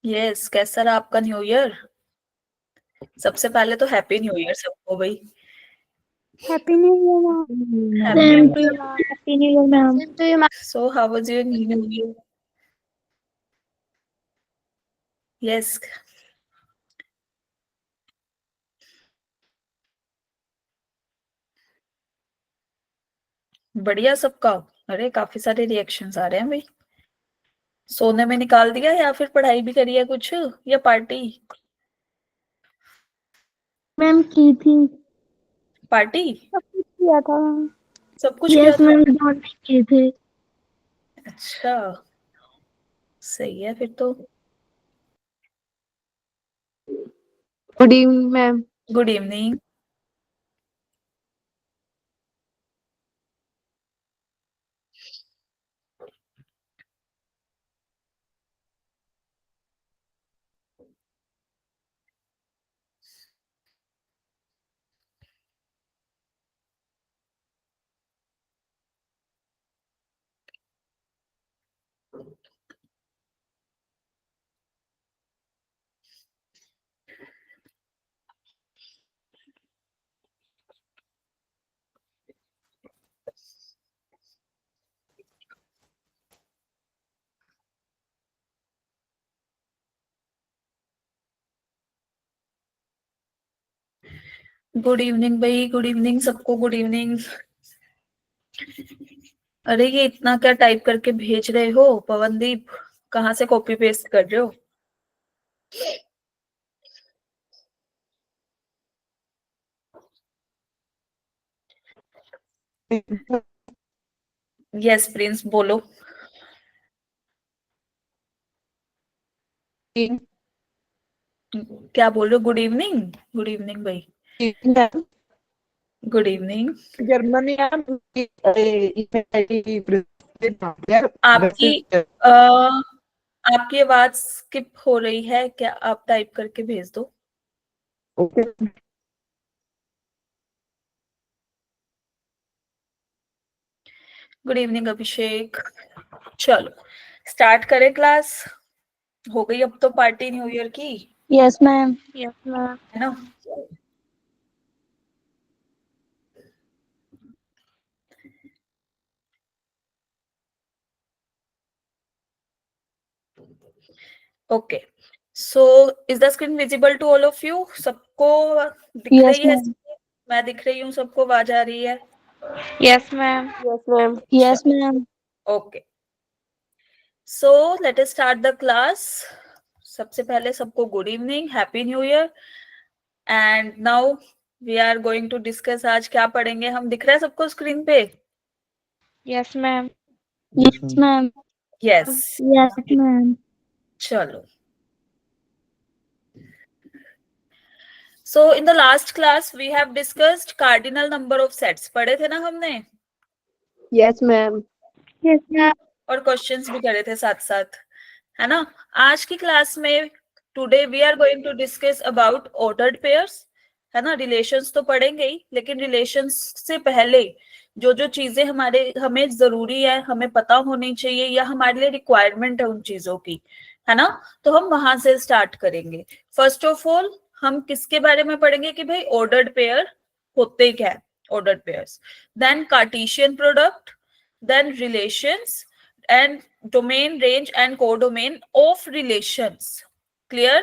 Yes, कैसा रहा आपका न्यू ईयर? सबसे पहले तो हैप्पी न्यू ईयर सबको भाई। Happy new year ma'am. Happy same new to you year. Ma'am. Happy new year ma'am. Same to you ma'am. So how was your new year? Yes. बढ़िया सबका। अरे काफी सारे रिएक्शंस आ रहे हैं भाई। सोने में निकाल दिया या फिर पढ़ाई भी करी है कुछ, या पार्टी? मैम की थी। पार्टी। सब कुछ किया था। सब कुछ किया यस था। मैम, बहुत किए थे। अच्छा, सही है फिर तो। Good evening ma'am. Good evening. Good evening भाई, गुड इवनिंग सबको, गुड इवनिंग। अरे ये इतना क्या टाइप करके भेज रहे हो पवनदीप? कहाँ से कॉपी पेस्ट कर रहे हो? यस प्रिंस, बोलो। क्या बोल रहे हो? Good evening. गुड इवनिंग भाई। Good evening. जर्मनी आपकी आपकी आवाज स्किप हो रही है क्या? आप टाइप करके भेज दो। Good evening Abhishek. चलो स्टार्ट करें क्लास। हो गई अब तो पार्टी न्यू ईयर की, यस मैम। Yes ma'am. है ना? Okay, so is the screen visible to all of you? सबको दिख यस रही है मैम। screen? मैं दिख रही हूँ सबको? आवाज आ रही है? Yes ma'am. Yes ma'am. Yes ma'am. Okay, so let us start the class. सबसे पहले सबको good evening, happy new year. And now we are going to discuss आज क्या पढ़ेंगे हम। दिख रहा है सबको स्क्रीन पे? Yes ma'am. Yes ma'am. Yes. Yes ma'am. चलो, so in the last class we have discussed cardinal number of sets. पढ़े थे ना हमने? Yes ma'am. Yes ma'am. और क्वेश्चंस भी करे थे साथ साथ, है ना? आज की क्लास में today we are going to discuss about ordered pairs, है ना? रिलेशंस तो पढ़ेंगे ही, लेकिन रिलेशंस से पहले जो जो चीजें हमारे हमें जरूरी है, हमें पता होनी चाहिए, या हमारे लिए रिक्वायरमेंट है उन चीजों की, है ना? तो हम वहां से स्टार्ट करेंगे। फर्स्ट ऑफ ऑल हम किसके बारे में पढ़ेंगे कि भाई ऑर्डर्ड पेयर होते क्या है, ordered pairs. Then Cartesian product, then relations, and domain, range and codomain of relations. Clear?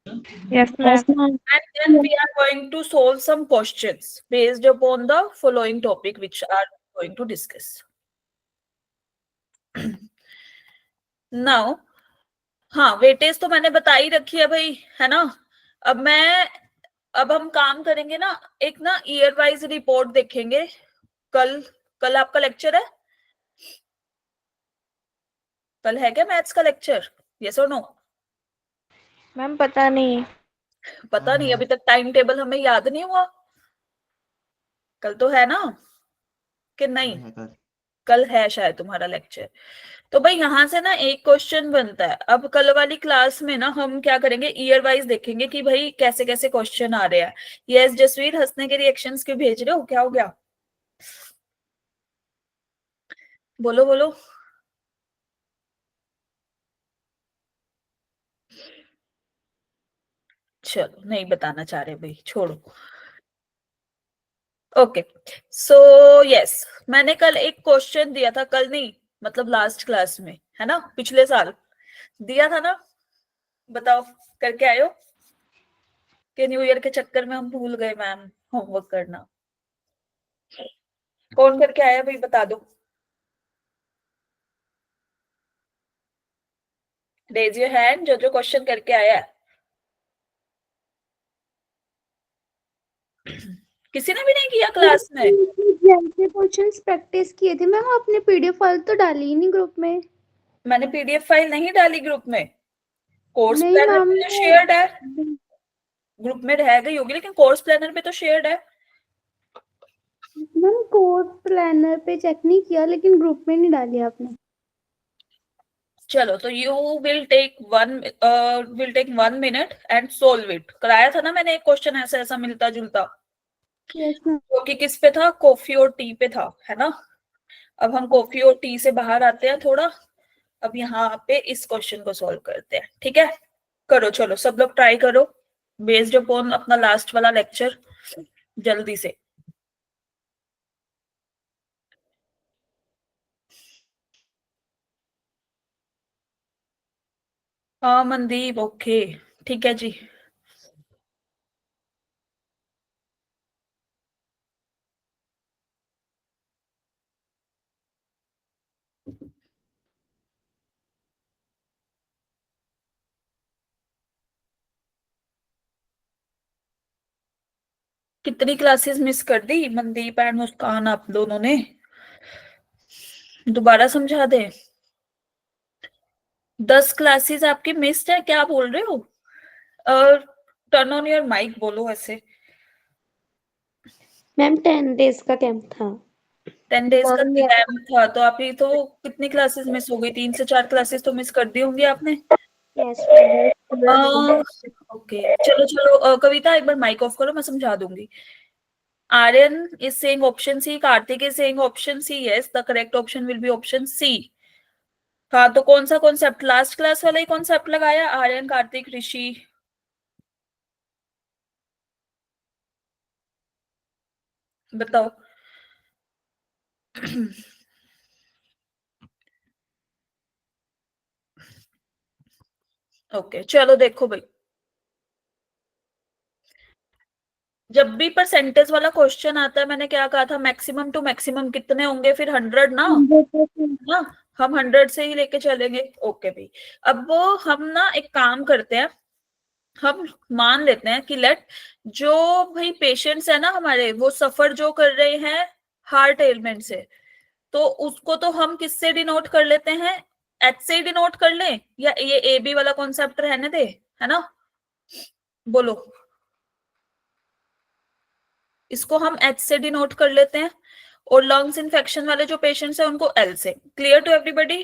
Yes Yes, ma'am. ma'am. And then we are going to solve some questions based upon the following topic which are going to discuss. Now, हाँ weightage तो मैंने बता ही रखी है भाई, है ना? अब हम काम करेंगे ना, एक ना ईयर वाइज रिपोर्ट देखेंगे। कल कल आपका लेक्चर है? कल है क्या मैथ्स का लेक्चर? यस और नो? मैम पता नहीं। पता नहीं, अभी तक टाइम टेबल हमें याद नहीं हुआ। कल तो है ना कि नहीं? कल है शायद तुम्हारा लेक्चर। तो भाई यहाँ से ना एक क्वेश्चन बनता है। अब कल वाली क्लास में ना हम क्या करेंगे, ईयर वाइज देखेंगे कि भाई कैसे कैसे क्वेश्चन आ रहे हैं। यस जसवीर, हंसने के रिएक्शंस क्यों भेज रहे हो? क्या हो गया? बोलो बोलो। चलो नहीं बताना चाह रहे भाई, छोड़ो। ओके, सो यस, मैंने कल एक क्वेश्चन दिया था, कल नहीं मतलब लास्ट क्लास में, है ना, पिछले साल दिया था ना, बताओ करके आयो कि न्यू ईयर के चक्कर में हम भूल गए मैम होमवर्क करना। कौन करके आया भाई बता दो, रेज योर हैंड जो जो क्वेश्चन करके आया है। किसी ने भी नहीं किया क्लास में? जैसे क्वेश्चंस प्रैक्टिस किए थे मैम, आपने पीडीएफ फाइल तो डाली ही नहीं ग्रुप में। मैंने पीडीएफ फाइल नहीं डाली ग्रुप में, कोर्स नहीं प्लानर मैम, पे तो शेयर्ड है, ग्रुप में रह गई होगी लेकिन कोर्स प्लानर पे तो शेयर्ड है। मैम कोर्स प्लानर पे चेक नहीं किया लेकिन ग्रुप में नहीं डाली आपने। चलो तो you will take 1 minute and solve it. कराया था ना मैंने एक क्वेश्चन ऐसा ऐसा मिलता जुलता, यस मैम। जो कि किस पे था, कॉफी और टी पे था, है ना। अब हम कॉफी और टी से बाहर आते हैं थोड़ा, अब यहाँ पे इस क्वेश्चन को सॉल्व करते हैं, ठीक है। करो चलो सब लोग ट्राई करो, बेस्ड अपॉन अपना लास्ट वाला लेक्चर, जल्दी से। हाँ मनदीप, ओके ठीक है जी। कितनी क्लासेस मिस कर दी मनदीप एंड मुस्कान आप दोनों ने, दोबारा समझा दे। 10 क्लासेस आपकी मिस्ड है, क्या बोल रहे हो? और टर्न ऑन योर माइक बोलो ऐसे। मैम 10 डेज का कैंप था। 10 डेज का Morning कैंप था, तो आपकी तो कितनी क्लासेस मिस हो गई? 3 से 4 क्लासेस तो मिस कर दी होंगी आपने। Yes ma'am. ओके चलो चलो, कविता एक बार माइक ऑफ करो, मैं समझा दूंगी। Aryan is saying option C, Kartik is saying option C, yes the correct option will be option C। हाँ तो कौन सा कॉन्सेप्ट, लास्ट क्लास वाला ही कॉन्सेप्ट लगाया आर्यन, कार्तिक, ऋषि? बताओ। ओके चलो देखो भाई, जब भी परसेंटेज वाला क्वेश्चन आता है, मैंने क्या कहा था, मैक्सिमम टू मैक्सिमम कितने होंगे, फिर 100 ना, ना हम 100 से ही लेके चलेंगे। ओके भाई, अब वो हम ना एक काम करते हैं, हम मान लेते हैं कि लेट जो भाई पेशेंट्स है ना हमारे, वो सफर जो कर रहे हैं हार्ट एलिमेंट से, तो उसको तो हम किससे डिनोट कर लेते हैं, एच से डिनोट कर लें, या ये ए बी वाला कॉन्सेप्ट रहने दे, है ना, बोलो। इसको हम एच से डिनोट कर लेते हैं, और लंग्स इन्फेक्शन वाले जो पेशेंट्स हैं उनको एल से। Clear to everybody?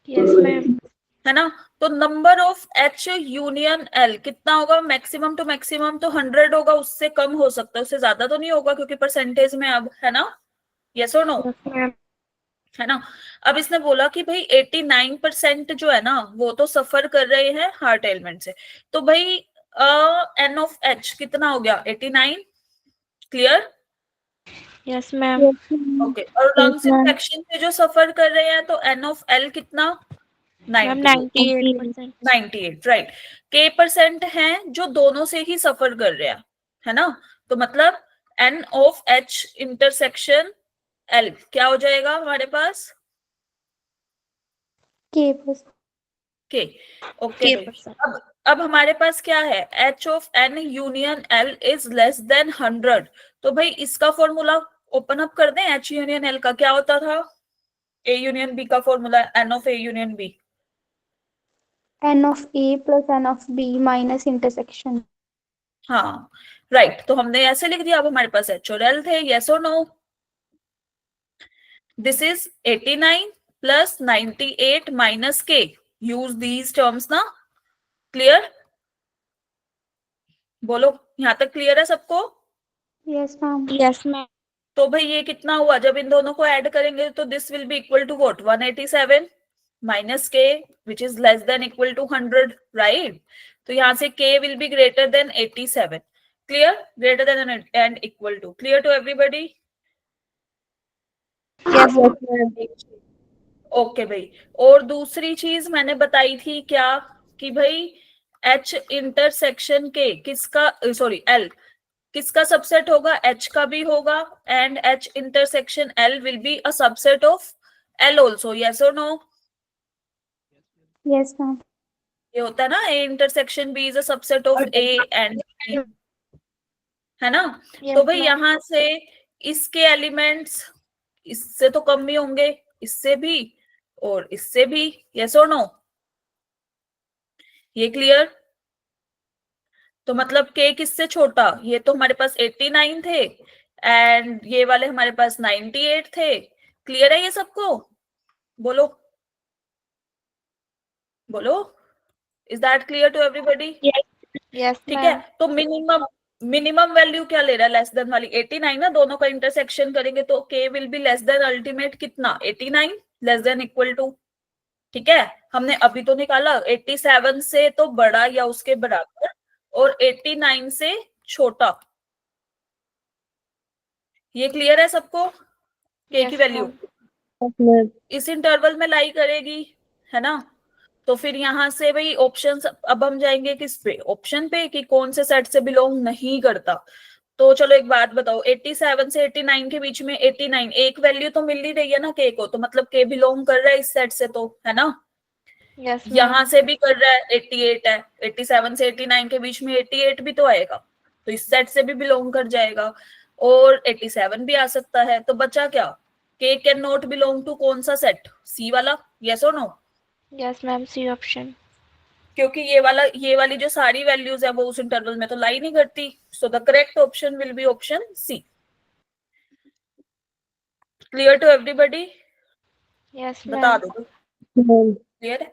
Yes ma'am. है ना। तो number of H union L कितना होगा, मैक्सिमम टू मैक्सिमम तो 100 होगा, उससे कम हो सकता है, उससे ज्यादा तो नहीं होगा क्योंकि परसेंटेज में अब, है ना, यस और नो, है ना। अब इसने बोला कि भाई 89% जो है ना वो तो सफर कर रहे हैं हार्ट एलिमेंट से, तो भाई एन ऑफ एच कितना हो गया, 89। क्लियर? Yes ma'am. ओके, और लंग्स इन्फेक्शन से जो सफर कर रहे हैं तो एन ऑफ एल कितना, मैम 98%। 98, राइट। के परसेंट हैं जो दोनों से ही सफर कर रहे हैं, है ना, तो मतलब N of H intersection L क्या हो जाएगा हमारे पास, के के। ओके अब हमारे पास क्या है, H of N union L is less than 100, तो भाई इसका फॉर्मूला ओपन अप कर दें, एच यूनियन एल का क्या होता था, ए यूनियन बी का formula, N of A union B, N of A plus N of B minus intersection. हाँ राइट, तो हमने ऐसे लिख दिया। अब हमारे पास एच और एल थे, यस और no, this is 89 plus 98 minus K, use these terms ना। क्लियर? बोलो, यहां तक क्लियर है सबको? Yes ma'am. Yes ma'am. तो भाई ये कितना हुआ, जब इन दोनों को ऐड करेंगे तो this will be equal to what, 187 minus K which is less than equal to 100, right. तो यहाँ से k will be greater than 87. Clear? Greater than and equal to. Clear to everybody? Yes, ma'am. Okay भाई. और दूसरी चीज मैंने बताई थी क्या, कि भाई H इंटरसेक्शन के किसका, सॉरी L किसका सबसेट होगा, H का भी होगा, and H intersection L will be a subset of L also. Yes और नो? Yes ma'am. ये होता है ना, A intersection B is a subset of A and B, है ना? तो भाई यहाँ से इसके एलिमेंट्स इससे तो कम ही होंगे, इससे भी और इससे भी. यस और नो? ये क्लियर? तो मतलब k किससे छोटा, ये तो हमारे पास 89 थे एंड ये वाले हमारे पास 98 थे. क्लियर है ये सबको? बोलो बोलो. Is that clear to everybody? Yes, ठीक है. तो मिनिमम वैल्यू क्या ले रहा है, लेस देन वाली 89 ना. दोनों का इंटरसेक्शन करेंगे तो k will be less then ultimate कितना, 89 लेस देन इक्वल टू. ठीक है. हमने अभी तो निकाला 87 से तो बड़ा या उसके बराबर और 89 से छोटा. ये क्लियर है सबको? k की वैल्यू Yes, ma'am. इस इंटरवल में लाई करेगी, है ना? तो फिर यहाँ से भाई ऑप्शन, अब हम जाएंगे किस पे, ऑप्शन पे, कि कौन से सेट से बिलोंग नहीं करता. तो चलो एक बात बताओ, 87 से 89 के बीच में 89 एक वैल्यू तो मिल ही रही है ना k को, तो मतलब k बिलोंग कर रहा है इस सेट से, तो है ना? Yes, ma'am. यहाँ से भी कर रहा है, 88 है, 87 से 89 के बीच में 88 भी तो आएगा, तो इस सेट से भी बिलोंग कर जाएगा. और 87 भी आ सकता है. तो बचा क्या, k can not belong to कौन सा सेट, सी वाला. यस और no? Yes, ma'am. C option. क्योंकि ये वाली जो सारी वैल्यूज है वो उस इंटरवल में तो लाई नहीं करती. So the correct option will be option C. Clear to everybody? Yes, बता ma'am. दो. Ma'am. क्लियर है?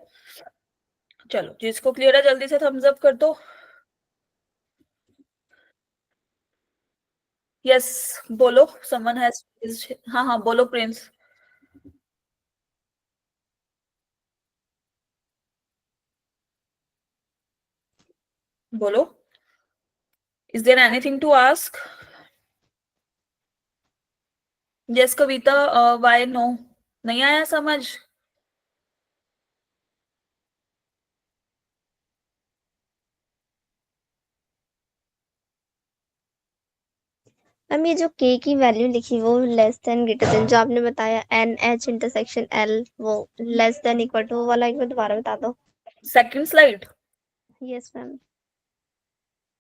चलो जिसको क्लियर है जल्दी से थम्स अप कर दो. यस बोलो. समवन हैज, हाँ हाँ बोलो प्रिंस. बोलो. Is there anything to ask? Yes Kavita, why no? नहीं आया समझ? मैम ये जो k की वैल्यू लिखी वो लेस देन ग्रेटर देन जो आपने बताया n h इंटरसेक्शन l वो लेस देन इक्वल टू वाला एक बार दोबारा बता दो. Second slide. Yes ma'am.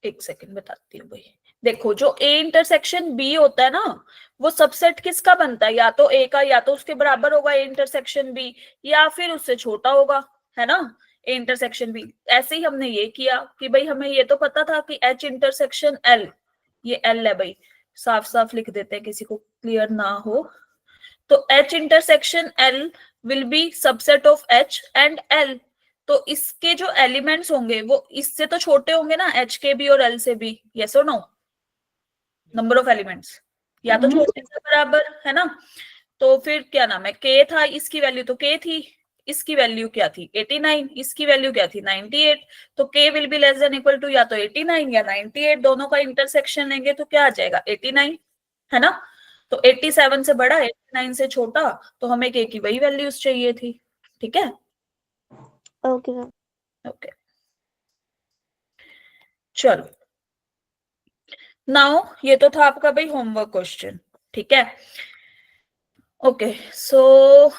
एक सेकंड बताती हूँ भाई. देखो जो A इंटरसेक्शन B होता है ना, वो सबसेट किसका बनता है, या तो A का, या तो उसके बराबर होगा A इंटरसेक्शन B, या फिर उससे छोटा होगा, है ना, A इंटरसेक्शन B. ऐसे ही हमने ये किया कि भाई हमें ये तो पता था कि H इंटरसेक्शन L, ये L है भाई, साफ साफ लिख देते हैं किसी को क्लियर ना हो. तो H intersection L will be subset of H and L. तो इसके जो एलिमेंट्स होंगे वो इससे तो छोटे होंगे ना, H के भी और L से भी. यस और नो? नंबर ऑफ एलिमेंट्स या तो छोटे से बराबर, है ना? तो फिर क्या नाम है, k था, इसकी वैल्यू तो k थी, इसकी वैल्यू क्या थी 89, इसकी वैल्यू क्या थी 98. तो k will be less than equal to या तो 89 या 98. दोनों का इंटरसेक्शन लेंगे तो क्या आ जाएगा 89, है ना? तो 87 से बड़ा 89 से छोटा, तो हमें k की वही वैल्यूज चाहिए थी. ठीक है. Okay ma'am. ओके चलो. नाउ ये तो था आपका भाई होमवर्क क्वेश्चन. ठीक है. Okay so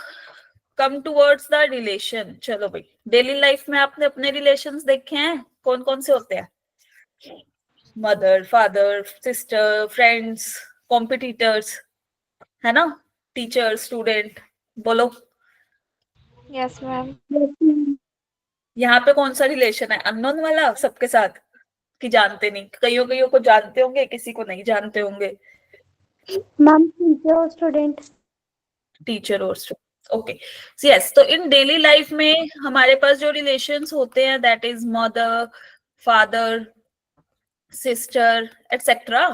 come towards the relation. चलो भाई, डेली लाइफ में आपने अपने रिलेशंस देखे हैं, कौन कौन से होते हैं? Mother, father, sister, friends, competitors, है ना, टीचर, स्टूडेंट. बोलो. Yes ma'am. यहाँ पे कौन सा रिलेशन है, अननोन वाला सबके साथ, कि जानते नहीं? कईयों कईयों को जानते होंगे, किसी को नहीं जानते होंगे. मैम टीचर और स्टूडेंट. टीचर और स्टूडेंट. Okay yes. तो इन डेली लाइफ में हमारे पास जो रिलेशंस होते हैं that is mother, father, sister etcetera,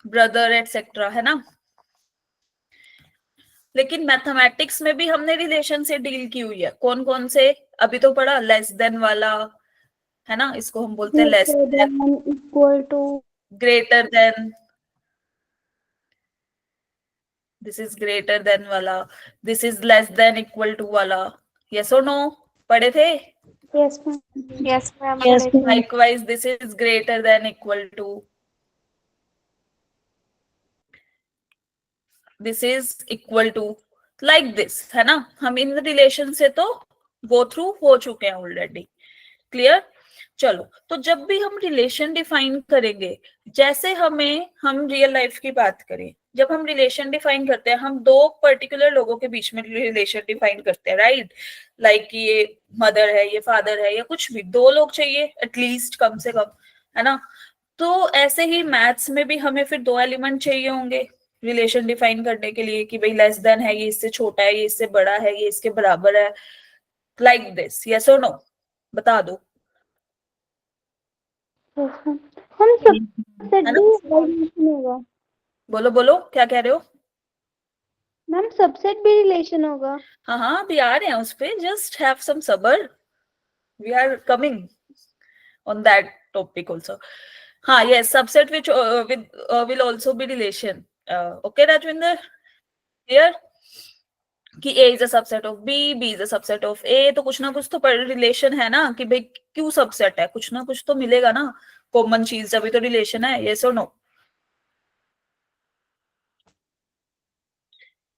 brother etcetera, है ना? लेकिन मैथमेटिक्स में भी हमने रिलेशन से डील की हुई है. कौन कौन से? अभी तो पढ़ा लेस देन वाला, है ना, इसको हम बोलते हैं less greater than, than, equal to, greater than, this is greater than वाला, this is less than equal to वाला, यस और नो, पढ़े थे? yes ma'am, Yes, ma'am. yes ma'am, likewise this is greater than equal to, this is equal to, like this, है ना। हम in relation से तो गो थ्रू हो चुके हैं ऑलरेडी, क्लियर। चलो, तो जब भी हम रिलेशन डिफाइन करेंगे, जैसे हम रियल लाइफ की बात करें, जब हम रिलेशन डिफाइन करते हैं, हम दो पर्टिकुलर लोगों के बीच में रिलेशन डिफाइन करते हैं, राइट। लाइक ये मदर है, ये फादर है, या कुछ भी, दो लोग चाहिए एटलीस्ट, कम से कम, है ना। तो ऐसे ही मैथ्स में भी हमें फिर दो एलिमेंट चाहिए होंगे रिलेशन डिफाइन करने के लिए, कि भाई लेस देन है, ये इससे छोटा है, ये इससे बड़ा है, ये इसके बराबर है, लाइक दिस, यस और नो, बता दो। yes ma'am. हम सबसेट है ना, भी रिलेशन होगा बोलो बोलो, क्या कह रहे हो? मैम, सबसेट भी रिलेशन होगा। हाँ हाँ, अभी आ रहे हैं उस पे, जस्ट हैव सम सबर, we are coming on that topic also. हाँ, yes, subset which will also be relation, okay Rajvinder, clear, कि A is a subset of B, B is a subset of A, तो कुछ ना कुछ तो relation है ना, कि भाई क्यों सबसेट है, कुछ ना कुछ तो मिलेगा ना, कॉमन चीज, अभी तो रिलेशन है, यस और नो।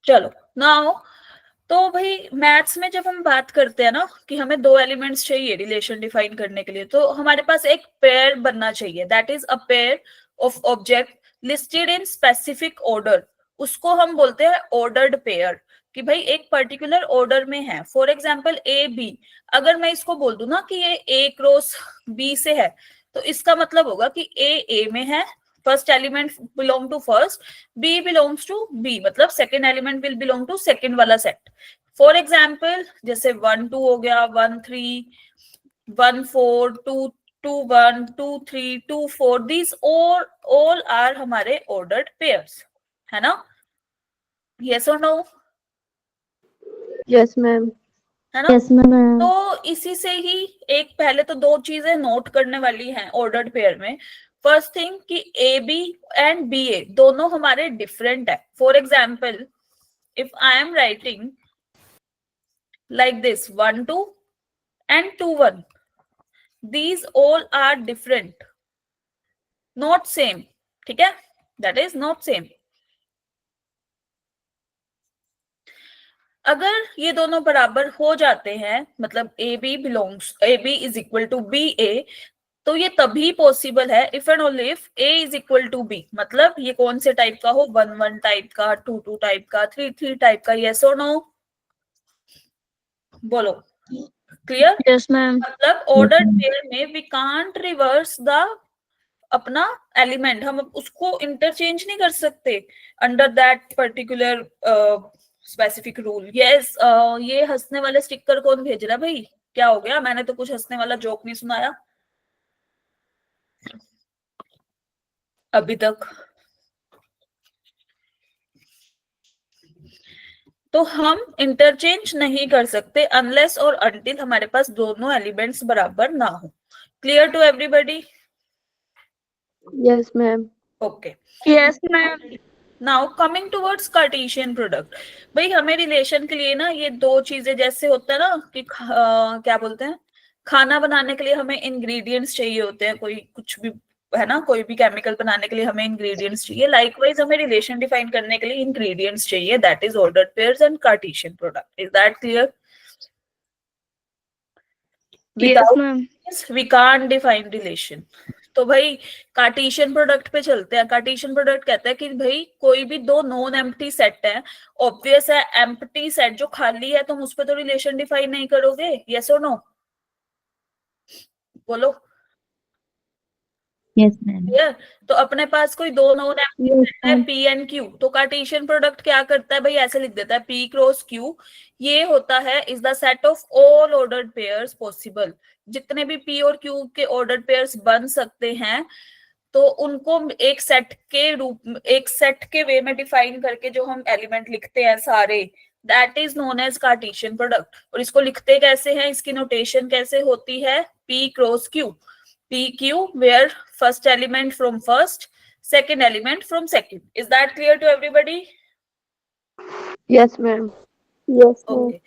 चलो, नाउ, तो भाई मैथ्स में जब हम बात करते हैं ना कि हमें दो एलिमेंट्स चाहिए रिलेशन डिफाइन करने के लिए, तो हमारे पास एक पेयर बनना चाहिए, that is a pair of object listed in specific order, उसको हम बोलते हैं ऑर्डर्ड पेयर, कि भाई एक पर्टिकुलर ऑर्डर में है। फॉर एग्जाम्पल ए बी, अगर मैं इसको बोल दूं ना कि ये ए क्रॉस बी से है, तो इसका मतलब होगा कि ए में है, first element belong to first, B belongs to B, मतलब second element will belong to second वाला सेट। फॉर एग्जाम्पल जैसे 1 2 हो गया, 1 3, 1 4, 2 2 1, 2 3, 2 4, दीज ऑल आर हमारे ऑर्डर्ड पेयर्स, है ना, यस और नो, यस मैम, है ना। यस मैम, तो इसी से ही एक पहले तो दो चीजें नोट करने वाली हैं ऑर्डर्ड पेयर में। फर्स्ट थिंग कि ए बी एंड बी ए दोनों हमारे डिफरेंट है। For example if I am writing like this 1 2 and 2 1, these all are different, not same, ठीक है, that is not same। अगर ये दोनों बराबर हो जाते हैं, मतलब A B is equal to B A, तो ये तभी पॉसिबल है if and only if A is equal to B, मतलब ये कौन से टाइप का हो, 1 1 टाइप का, 2 2 टाइप का, 3 3 टाइप का, यस और नो, बोलो, क्लियर। यस मैम, मतलब ऑर्डर्ड पेयर में वी कांट रिवर्स द अपना एलिमेंट, हम उसको इंटरचेंज नहीं कर सकते under that particular specific rule. Yes, ये हंसने वाले स्टिकर कौन भेज रहा है भाई, क्या हो गया, मैंने तो कुछ हंसने वाला जोक नहीं सुनाया अभी तक। तो हम इंटरचेंज नहीं कर सकते अनलेस और अनटिल हमारे पास दोनों एलिमेंट्स बराबर ना हो। Clear to everybody? Yes ma'am, okay, yes ma'am, now coming towards Cartesian product. भाई हमें रिलेशन के लिए ना ये दो चीजें, जैसे होता है ना कि क्या बोलते हैं, खाना बनाने के लिए हमें इंग्रेडिएंट्स चाहिए होते हैं, कोई कुछ भी, है ना, कोई भी केमिकल बनाने के लिए हमें इंग्रेडिएंट्स चाहिए, लाइकवाइज हमें रिलेशन डिफाइन करने के लिए इंग्रेडिएंट्स चाहिए, that is ordered pairs and Cartesian product. Is that clear? Yes ma'am, we can't define relation. तो भाई कार्टेशियन प्रोडक्ट पे चलते हैं। कार्टेशियन प्रोडक्ट कहता है कि भाई कोई भी दो नॉन एम्प्टी सेट है, ऑब्वियस है एम्प्टी सेट जो खाली है तुम उस पर तो रिलेशन डिफाइन नहीं करोगे, यस और नो, बोलो। यस मैम, तो अपने पास कोई दो नॉन एम्प्टी यस सेट है मैम, पी एंड क्यू, तो कार्टेशियन प्रोडक्ट क्या करता है भाई, ऐसे लिख देता है पी क्रॉस क्यू, ये होता है is the set of all ordered pairs possible. जितने भी पी और क्यू के ऑर्डर्ड पेयर्स बन सकते हैं, तो उनको एक सेट के रूप, एक सेट के वे में डिफाइन करके जो हम एलिमेंट लिखते हैं सारे, that is known as Cartesian product. और इसको लिखते कैसे हैं, इसकी नोटेशन कैसे होती है, P cross Q. PQ, where first element from first, second element from second. Is that clear to everybody? Yes, ma'am. Yes, ma'am. Okay.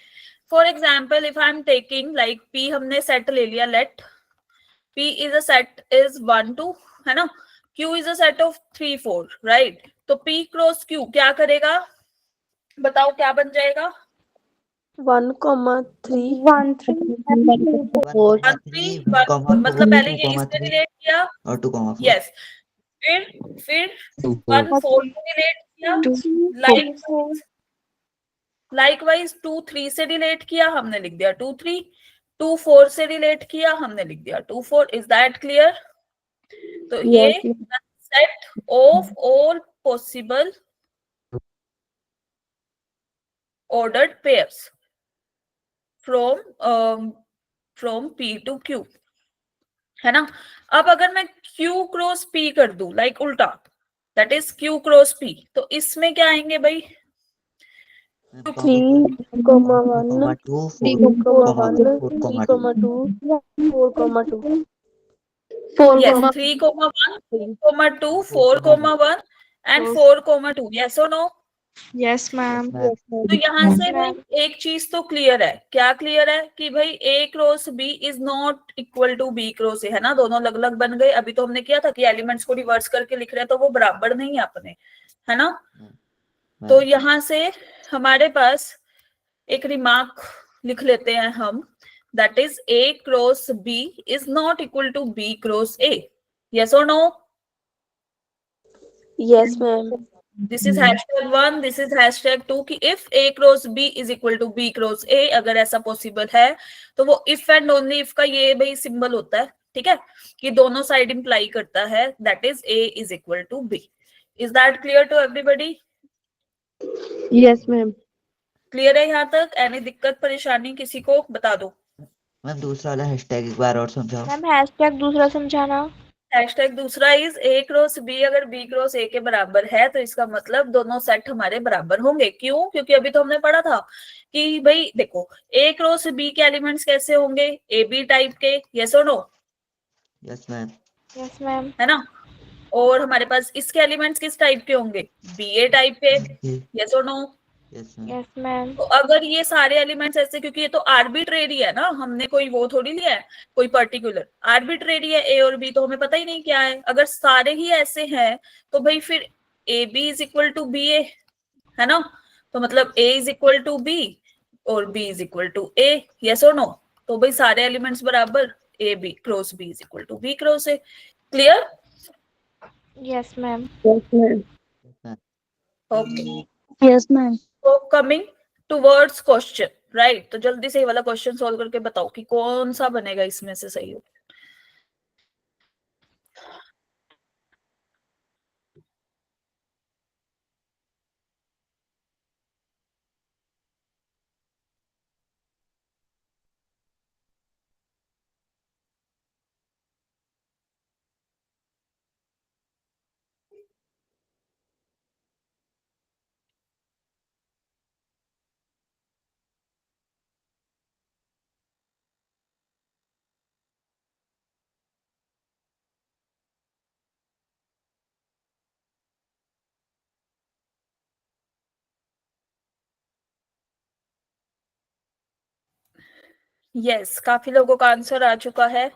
For example, if I'm taking like P हमने set ले लिया, let P is a set is 1 2, है ना? Q is a set of 3 4, right? तो P cross Q क्या करेगा? बताओ क्या बन जाएगा? 1,3 1 3 4 1 3 मतलब पहले ये इससे रिलेट किया और 2,4 यस, फिर 1 4 से रिलेट किया, 2 लाइकवाइज 2 3 से रिलेट किया, हमने लिख दिया 2 3, 2 4 से रिलेट किया, हमने लिख दिया 2 4. Is that clear? तो ये set of all possible ordered pairs from P to Q, है ना? अब अगर मैं Q क्रॉस P कर दूं लाइक उल्टा, that is Q cross P, तो इसमें क्या आएंगे भाई? 3,1 3,1 3,2 Yes, 3,1 3,2 4,1 and 4,2. Yes or no? Yes, ma'am. तो यहाँ से भाई एक चीज तो क्लियर है. क्या क्लियर है? कि भाई A cross B is not equal to B cross A, है ना? दोनों अलग अलग बन गए. अभी तो हमने किया था कि एलिमेंट्स को रिवर्स करके लिख रहे हैं, तो वो बराबर नहीं है अपने, है ना? तो यहाँ से हमारे पास एक रिमार्क लिख लेते हैं हम, that is A cross B is not equal to B cross A. Yes और no? Yes, ma'am. This is hashtag 1, this is hashtag 2 कि if A cross B is equal to B cross A, अगर ऐसा possible है तो वो if and only if का ये भाई सिंबल होता है, ठीक है? कि दोनों साइड इंप्लाई करता है, that is A is equal to B. Is that clear to everybody? Yes, ma'am. Clear है यहाँ तक? एनी दिक्कत परेशानी किसी को बता दो. मैम दूसरा वाला हैशटैग एक बार और समझाओ. मैम हैशटैग दूसरा समझाना. हैशटैग दूसरा इज A क्रॉस B अगर B क्रॉस A के बराबर है तो इसका मतलब दोनों सेट हमारे बराबर होंगे. क्यों? क्योंकि अभी तो हमने पढ़ा था कि भाई देखो A क्रॉस B के एलिमेंट्स कैसे होंगे? AB टाइप के. यस और no? Yes ma'am. Yes, ma'am. है ना? और हमारे पास इसके एलिमेंट्स किस टाइप के होंगे? BA टाइप के. यस और no? Yes ma'am. Yes, ma'am. तो अगर ये सारे एलिमेंट्स ऐसे, क्योंकि ये तो आर्बिट्रेरी है ना, हमने कोई वो थोड़ी लिया है कोई पर्टिकुलर, आर्बिट्रेरी है A और B, तो हमें पता ही नहीं क्या है. अगर सारे ही ऐसे हैं तो भाई फिर AB is equal to BA, है ना? तो मतलब A is equal to B और B is equal to A. Yes और नो? तो भाई सारे एलिमेंट्स बराबर, AB cross B is equal to B cross A. Clear? Yes, ma'am. Yes, ma'am. Okay. Yes, ma'am. तो कमिंग टुवर्ड्स क्वेश्चन, राइट? तो जल्दी से ये वाला क्वेश्चन सॉल्व करके बताओ कि कौन सा बनेगा इसमें से सही हो. यस, काफी लोगों का आंसर आ चुका है.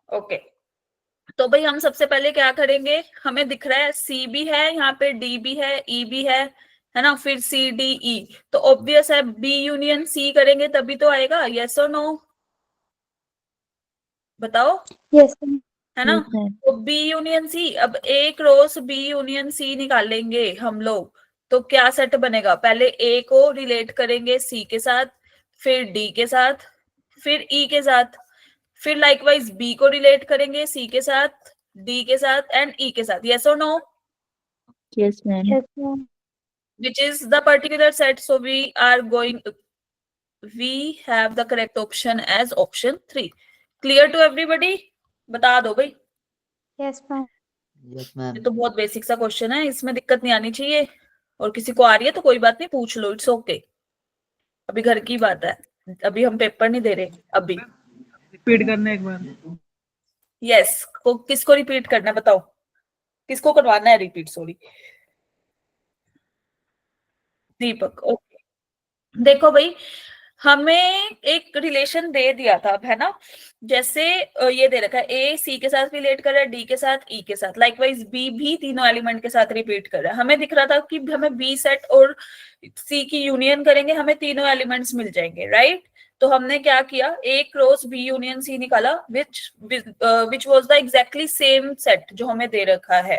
ओके. तो भाई हम सबसे पहले क्या करेंगे? हमें दिख रहा है C भी है, यहाँ पे D भी है, E भी है ना? फिर C D E, तो ऑब्वियस है B यूनियन C करेंगे तभी तो आएगा. यस और नो? बताओ. Yes, है ना? तो B यूनियन C, अब A cross B union C निकालेंगे हम लोग, तो क्या सेट बनेगा? पहले A को रिलेट करेंगे C के साथ, फिर D के साथ, फिर E के साथ, फिर लाइकवाइज B को रिलेट करेंगे C के साथ, D के साथ एंड E के साथ. यस और no? Yes, ma'am. yes, ma'am. Which is the particular set? So we have the correct option as option 3. Clear to everybody? बता दो भाई. Yes, ma'am. Yes ma'am. ये तो बहुत बेसिक सा क्वेश्चन है, इसमें दिक्कत नहीं आनी चाहिए. और किसी को आ रही है तो कोई बात नहीं, पूछ लो, इट्स ओके. अभी घर की बात है, अभी हम पेपर नहीं दे रहे. अभी रिपीट करना है एक बार। यस, किसको रिपीट करना है बताओ, किसको करवाना है रिपीट? सॉरी, दीपक। ओके, देखो भाई, हमें एक रिलेशन दे दिया था, है ना? जैसे ये दे रखा है, ए सी के साथ रिलेट कर रहा है, डी के साथ, ई के साथ, लाइकवाइज बी भी तीनों एलिमेंट के साथ रिपीट कर रहा है। हमें दिख रहा था कि हमें बी सेट और सी की यूनियन करेंगे, हमें तीनों एलिमेंट्स मिल जाएंगे, राइट? तो हमने क्या किया, A cross B union C निकाला, which was the exactly same set जो हमें दे रखा है।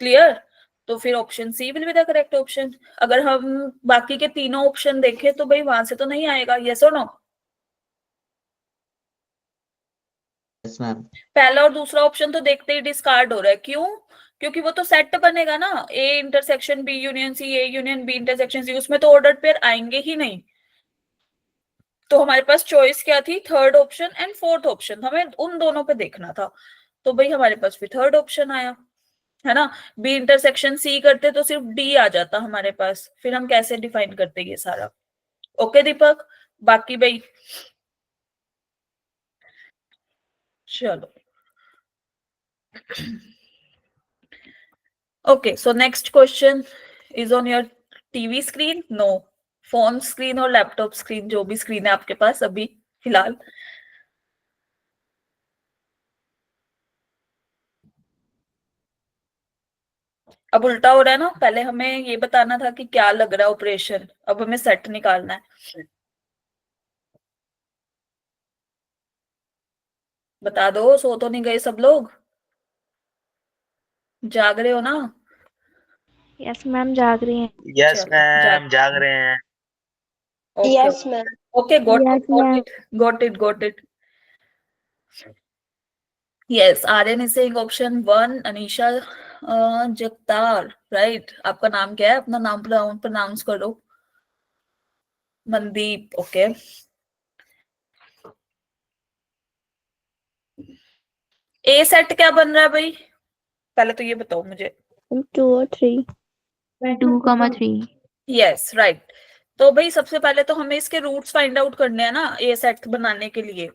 क्लियर? तो फिर option C will be the correct option. अगर हम बाकी के तीनों ऑप्शन देखें तो भाई वहां से तो नहीं आएगा, यस और नो? Yes ma'am. पहला और दूसरा ऑप्शन तो देखते ही डिस्कार्ड हो रहा है, क्यों? क्योंकि वो तो सेट बनेगा ना, A intersection B union C, A union B intersection C, उसमें तो ऑर्डर्ड पेयर आएंगे ही नहीं। तो हमारे पास चॉइस क्या थी, third option and fourth option, हमें उन दोनों पे देखना था। तो भाई हमारे पास फिर थर्ड ऑप्शन आया, है ना? बी इंटरसेक्शन सी करते तो सिर्फ डी आ जाता हमारे पास, फिर हम कैसे डिफाइन करते ये सारा। ओके दीपक, बाकी भाई चलो। Okay, so next question is on your TV screen, no, phone screen और लैपटॉप स्क्रीन, जो भी स्क्रीन है आपके पास अभी फिलहाल। अब उल्टा हो रहा है ना, पहले हमें ये बताना था कि क्या लग रहा है ऑपरेशन, अब हमें सेट निकालना है। बता दो, सो तो नहीं गए सब लोग? जाग रहे हो ना? यस मैम, जाग रही हैं। यस चलो, मैम, जाग रहे हैं। Okay yes ma'am. Okay, got Yes, it got ma'am. It got it got it. Yes, Aryan is saying option 1, Anisha Jagtar, right? आपका नाम क्या है? अपना नाम प्रोनाउंस करो। मनदीप, ओके। ए सेट क्या बन रहा है भाई, पहले तो ये बताओ मुझे। 2 और 3। 2,3। Yes, right. तो भाई सबसे पहले तो हमें इसके रूट्स फाइंड आउट करने हैं ना, ए सेट बनाने के लिए।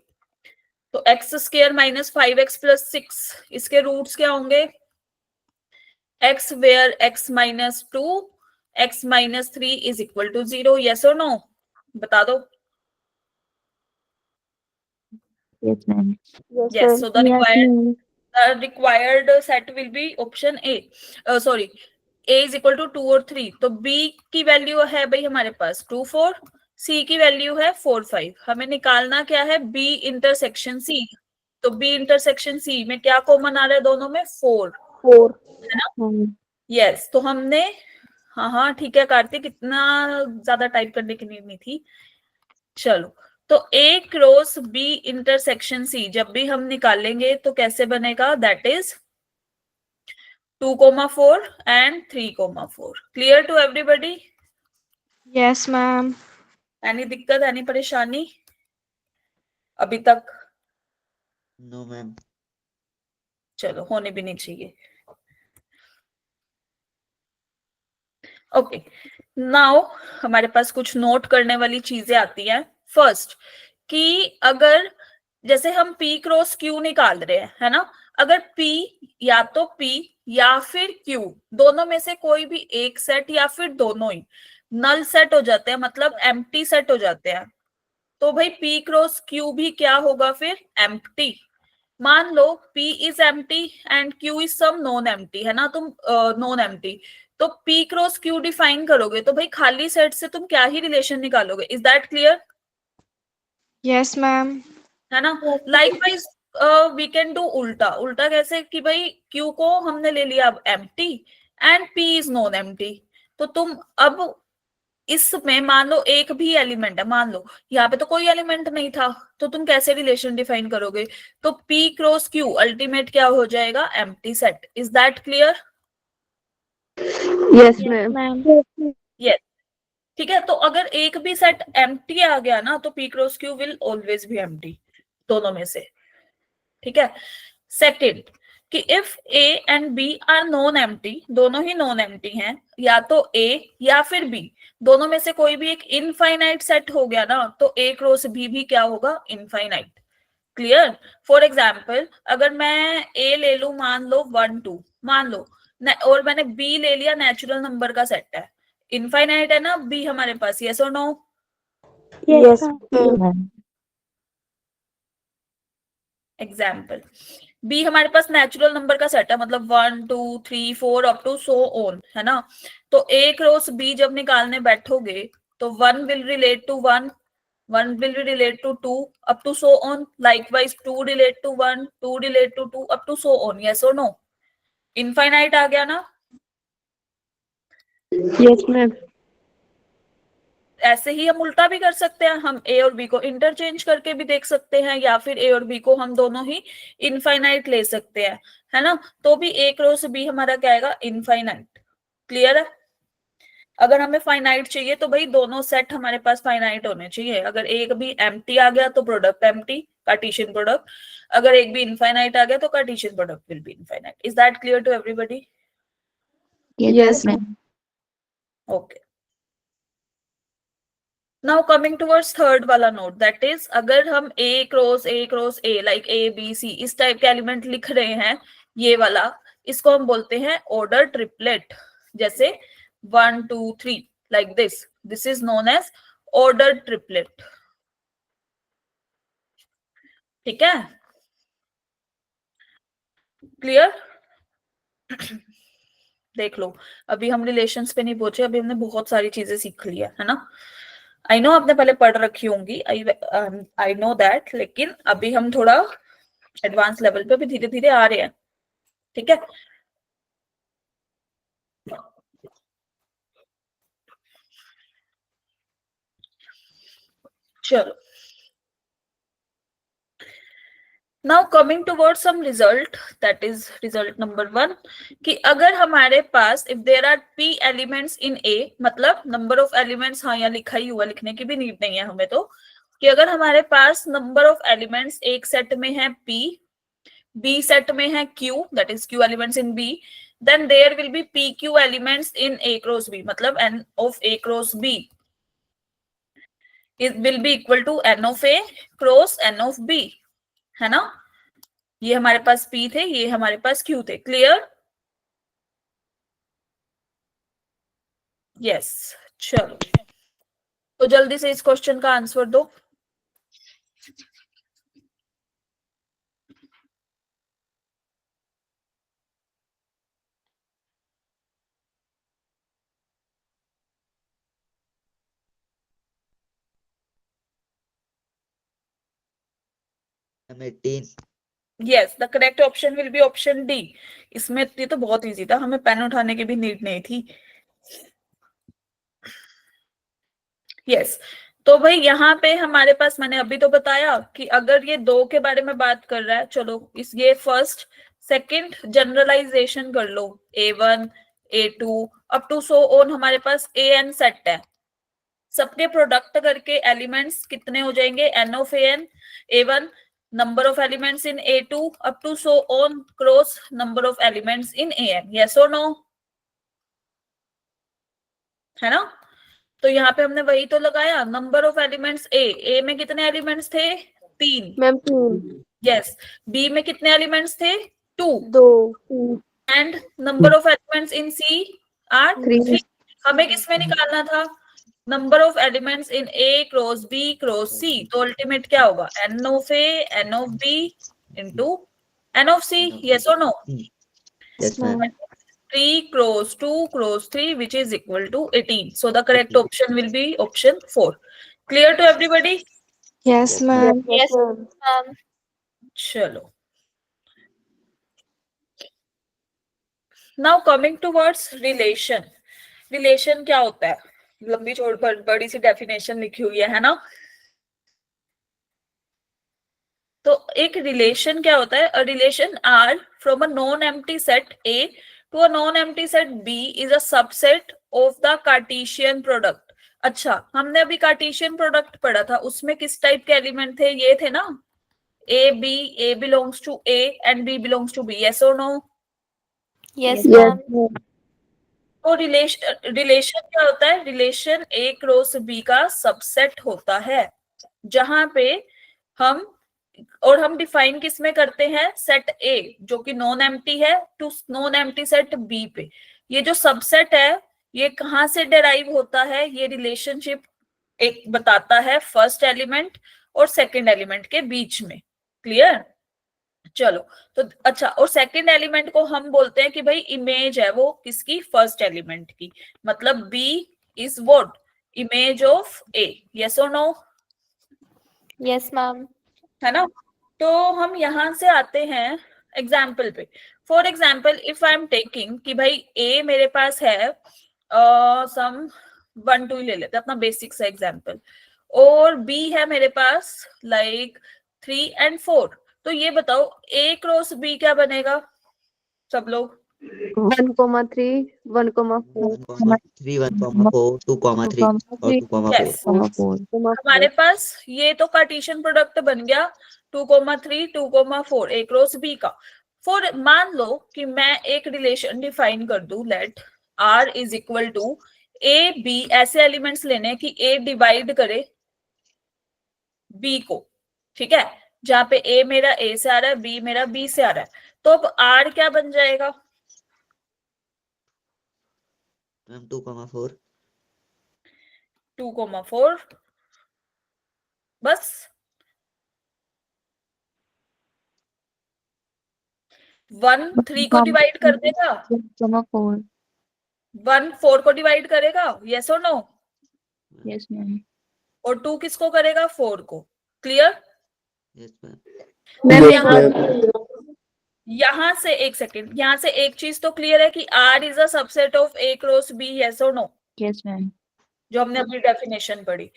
तो x square minus 5x plus 6, इसके रूट्स क्या होंगे? x where x minus 2, x minus 3 is equal to 0, yes और नो? बता दो। Yes, ma'am. Yes, so the Yes, ma'am. required set will be option A. Sorry, A is equal to 2 और 3, तो B की value है भाई हमारे पास 2 4, C की वैल्यू है 4 5। हमें निकालना क्या है, B इंटरसेक्शन C। तो B इंटरसेक्शन C में क्या कॉमन आ रहा है दोनों में? 4, 4. है ना? यस, तो हमने, हाँ हाँ ठीक है कार्तिक, इतना ज्यादा टाइप करने की नीड नहीं थी। चलो, तो A cross B intersection C जब भी हम निकालेंगे तो कैसे बनेगा? That is 2,4 and 3,4। Clear to everybody? Yes ma'am. Any दिक्कत, एनी परेशानी अभी तक? No ma'am. चलो, होने भी नहीं चाहिए। ओके, नाउ हमारे पास कुछ नोट करने वाली चीजें आती हैं। फर्स्ट, कि अगर जैसे हम P क्रॉस Q निकाल रहे हैं, है ना? अगर P या तो P या फिर Q, दोनों में से कोई भी एक सेट या फिर दोनों ही नल सेट हो जाते हैं, मतलब एम्प्टी सेट हो जाते हैं, तो भाई P क्रॉस Q भी क्या होगा फिर? एम्प्टी। मान लो P is empty and Q is some non empty, है ना? तुम नॉन एम्प्टी, तो P क्रॉस Q डिफाइन करोगे तो भाई खाली सेट से तुम क्या ही रिलेशन निकालोगे? Is that clear? Yes ma'am. है ना? लाइकवाइज वी कैन डू उल्टा। उल्टा कैसे? कि भाई Q को हमने ले लिया अब empty and P is non empty, तो तुम अब इसमें मान लो एक भी एलिमेंट है, मान लो यहाँ पे तो कोई एलिमेंट नहीं था, तो तुम कैसे रिलेशन डिफाइन करोगे? तो P क्रॉस Q अल्टीमेट क्या हो जाएगा? Empty set. Is that clear? Yes, ma'am. Ma'am. Yes, ठीक है। तो अगर एक भी सेट एम्प्टी आ गया ना तो P cross Q will always भी एम्प्टी, दोनों में से। ठीक है। सेकंड, कि if A and B are non empty, दोनों ही नॉन एम्प्टी हैं, या तो A या फिर B, दोनों में से कोई भी एक इनफाइनाइट सेट हो गया ना, तो A क्रॉस B भी क्या होगा? इनफाइनाइट। क्लियर? फॉर एग्जाम्पल अगर मैं ए ले लू, मान लो 1 2, मान लो और मैंने बी ले लिया, नेचुरल नंबर का सेट है, इनफाइनाइट है ना बी हमारे पास, यस और no? Yes ma'am example B हमारे पास नेचुरल नंबर का सेट है, मतलब 1 2 3 4 अप टू सो ऑन, है ना? तो ए क्रॉस बी जब निकालने बैठोगे तो 1 will relate to 1, 1 will relate to 2 up to so on, likewise 2 relate to 1, 2 relate to 2 up to so on, yes or no? Infinite आ गया ना? Yes ma'am. ऐसे ही हम उल्टा भी कर सकते हैं, हम ए और बी को इंटरचेंज करके भी देख सकते हैं, या फिर ए और बी को हम दोनों ही इनफाइनाइट ले सकते हैं, है ना? तो भी ए क्रॉस बी हमारा क्या आएगा? इनफाइनाइट। क्लियर है? अगर हमें फाइनाइट चाहिए तो भाई दोनों सेट हमारे पास फाइनाइट होने चाहिए। अगर एक भी एम्प्टी आ गया तो प्रोडक्ट एम्प्टी, कार्टेशियन प्रोडक्ट। अगर एक भी इनफाइनाइट आ गया तो Cartesian product will be infinite. Is that clear to everybody? Yes ma'am okay, now coming towards third वाला नोट, दैट इज अगर हम A cross A like A B C इस टाइप के एलिमेंट लिख रहे हैं, ये वाला, इसको हम बोलते हैं ऑर्डर ट्रिपलेट। जैसे 1 2 3 like this is known as ordered triplet। ठीक है? क्लियर? देख लो, अभी हम रिलेशंस पे नहीं पहुंचे, अभी हमने बहुत सारी चीजें सीख ली है ना? आई नो आपने पहले पढ़ रखी होंगी, आई नो दैट, लेकिन अभी हम थोड़ा एडवांस लेवल पे भी धीरे धीरे आ रहे हैं। ठीक है? चलो, now coming towards some result, that is result number 1, कि अगर हमारे पास if there are p elements in a, मतलब नंबर ऑफ एलिमेंट्स, हाँ यहाँ लिखा ही हुआ, लिखने की भी नीड नहीं है हमें तो, कि अगर हमारे पास नंबर ऑफ एलिमेंट्स एक सेट में है p, b सेट में है q, that is q elements in b, then there will be pq elements in a cross b, मतलब n of a cross b it will be equal to n of a cross n of b, है ना? ये हमारे पास p थे, ये हमारे पास q थे। Clear? Yes. चलो, तो जल्दी से इस क्वेश्चन का आंसर दो। Ma'am 18। Yes, the correct option will be option D. इसमें ये तो बहुत इजी था, हमें पेन उठाने की भी नीड नहीं थी। यस, तो भाई यहाँ पे हमारे पास, मैंने अभी तो बताया कि अगर ये दो के बारे में बात कर रहा है, चलो इस ये फर्स्ट सेकंड जनरलाइजेशन कर लो, A1 A2 up to so on हमारे पास AN सेट है, सबके प्रोडक्ट करके एलिमेंट्स कितने हो जाएंगे? n of an, A1 number of elements in A2 up to so on cross number of elements in AN, yes or no? है ना? तो यहाँ पे हमने वही तो लगाया, नंबर ऑफ एलिमेंट्स ए में कितने एलिमेंट्स थे? 3। मैम 3। यस, बी में कितने एलिमेंट्स थे? 2। 2। And number of elements in C are 3। हमें किसमें निकालना था? Number of elements in A cross B cross C. तो अल्टीमेट क्या होगा? N of A N of B into N of C, yes और no? Yes, ma'am. 3 cross 2 cross 3 which is equal to 18. So the correct option will be option 4. Clear to everybody? Yes ma'am. Yes, ma'am. चलो, now coming towards relation. Relation क्या होता है? लंबी चौड़ी बड़ी सी definition लिखी हुई है ना? तो एक रिलेशन क्या होता है? A relation R from a non-empty set A to a non-empty set B is a subset of the Cartesian product. अच्छा, हमने अभी कार्टेशियन प्रोडक्ट पढ़ा था, उसमें किस टाइप के एलिमेंट थे? ये थे ना, A belongs to A and B belongs to B, yes or no? Yes, ma'am. तो रिलेशन क्या होता है? रिलेशन A क्रॉस B का सबसेट होता है, जहां पे हम और हम डिफाइन किस में करते हैं, सेट ए जो कि नॉन एम्प्टी है to non empty set B पे। ये जो सबसेट है ये कहां से डेराइव होता है, ये रिलेशनशिप एक बताता है फर्स्ट एलिमेंट और सेकंड एलिमेंट के बीच में। क्लियर? चलो तो अच्छा, और सेकंड एलिमेंट को हम बोलते हैं कि भाई इमेज है वो किसकी, फर्स्ट एलिमेंट की। मतलब B is what, image of A. Yes और नो? Yes ma'am. है ना? तो हम यहां से आते हैं एग्जाम्पल पे। For example if I am taking कि भाई ए मेरे पास है सम 1 2 ले लेते अपना बेसिक सा एग्जाम्पल, और बी है मेरे पास लाइक 3 and 4। तो ये बताओ ए क्रॉस बी क्या बनेगा सब लोग? 1,3, 1,4, 1,3, 1,4, 2,3 और 2,4। Yes. 4. हमारे पास ये तो कार्टेशियन प्रोडक्ट बन गया 2,3 2,4 ए क्रॉस बी का। फॉर मान लो कि मैं एक रिलेशन डिफाइन कर दूं, let R is equal to A B, ऐसे एलिमेंट्स लेने कि ए डिवाइड करे बी को। ठीक है, जहां पे ए मेरा ए से आ रहा है, बी मेरा बी से आ रहा है। तो अब आर क्या बन जाएगा? मैम 2,4। 2,4 बस। 1 3 को डिवाइड कर देगा, 4. 1 4 को डिवाइड करेगा, यस और नो? Yes, ma'am. और 2 किसको करेगा, 4 को। क्लियर? Yes ma'am. मैम यहां से एक सेकेंड, यहां से एक चीज तो क्लियर है कि R is a subset of A cross B, yes और नो? Yes, ma'am. जो हमने अपनी डेफिनेशन पढ़ी।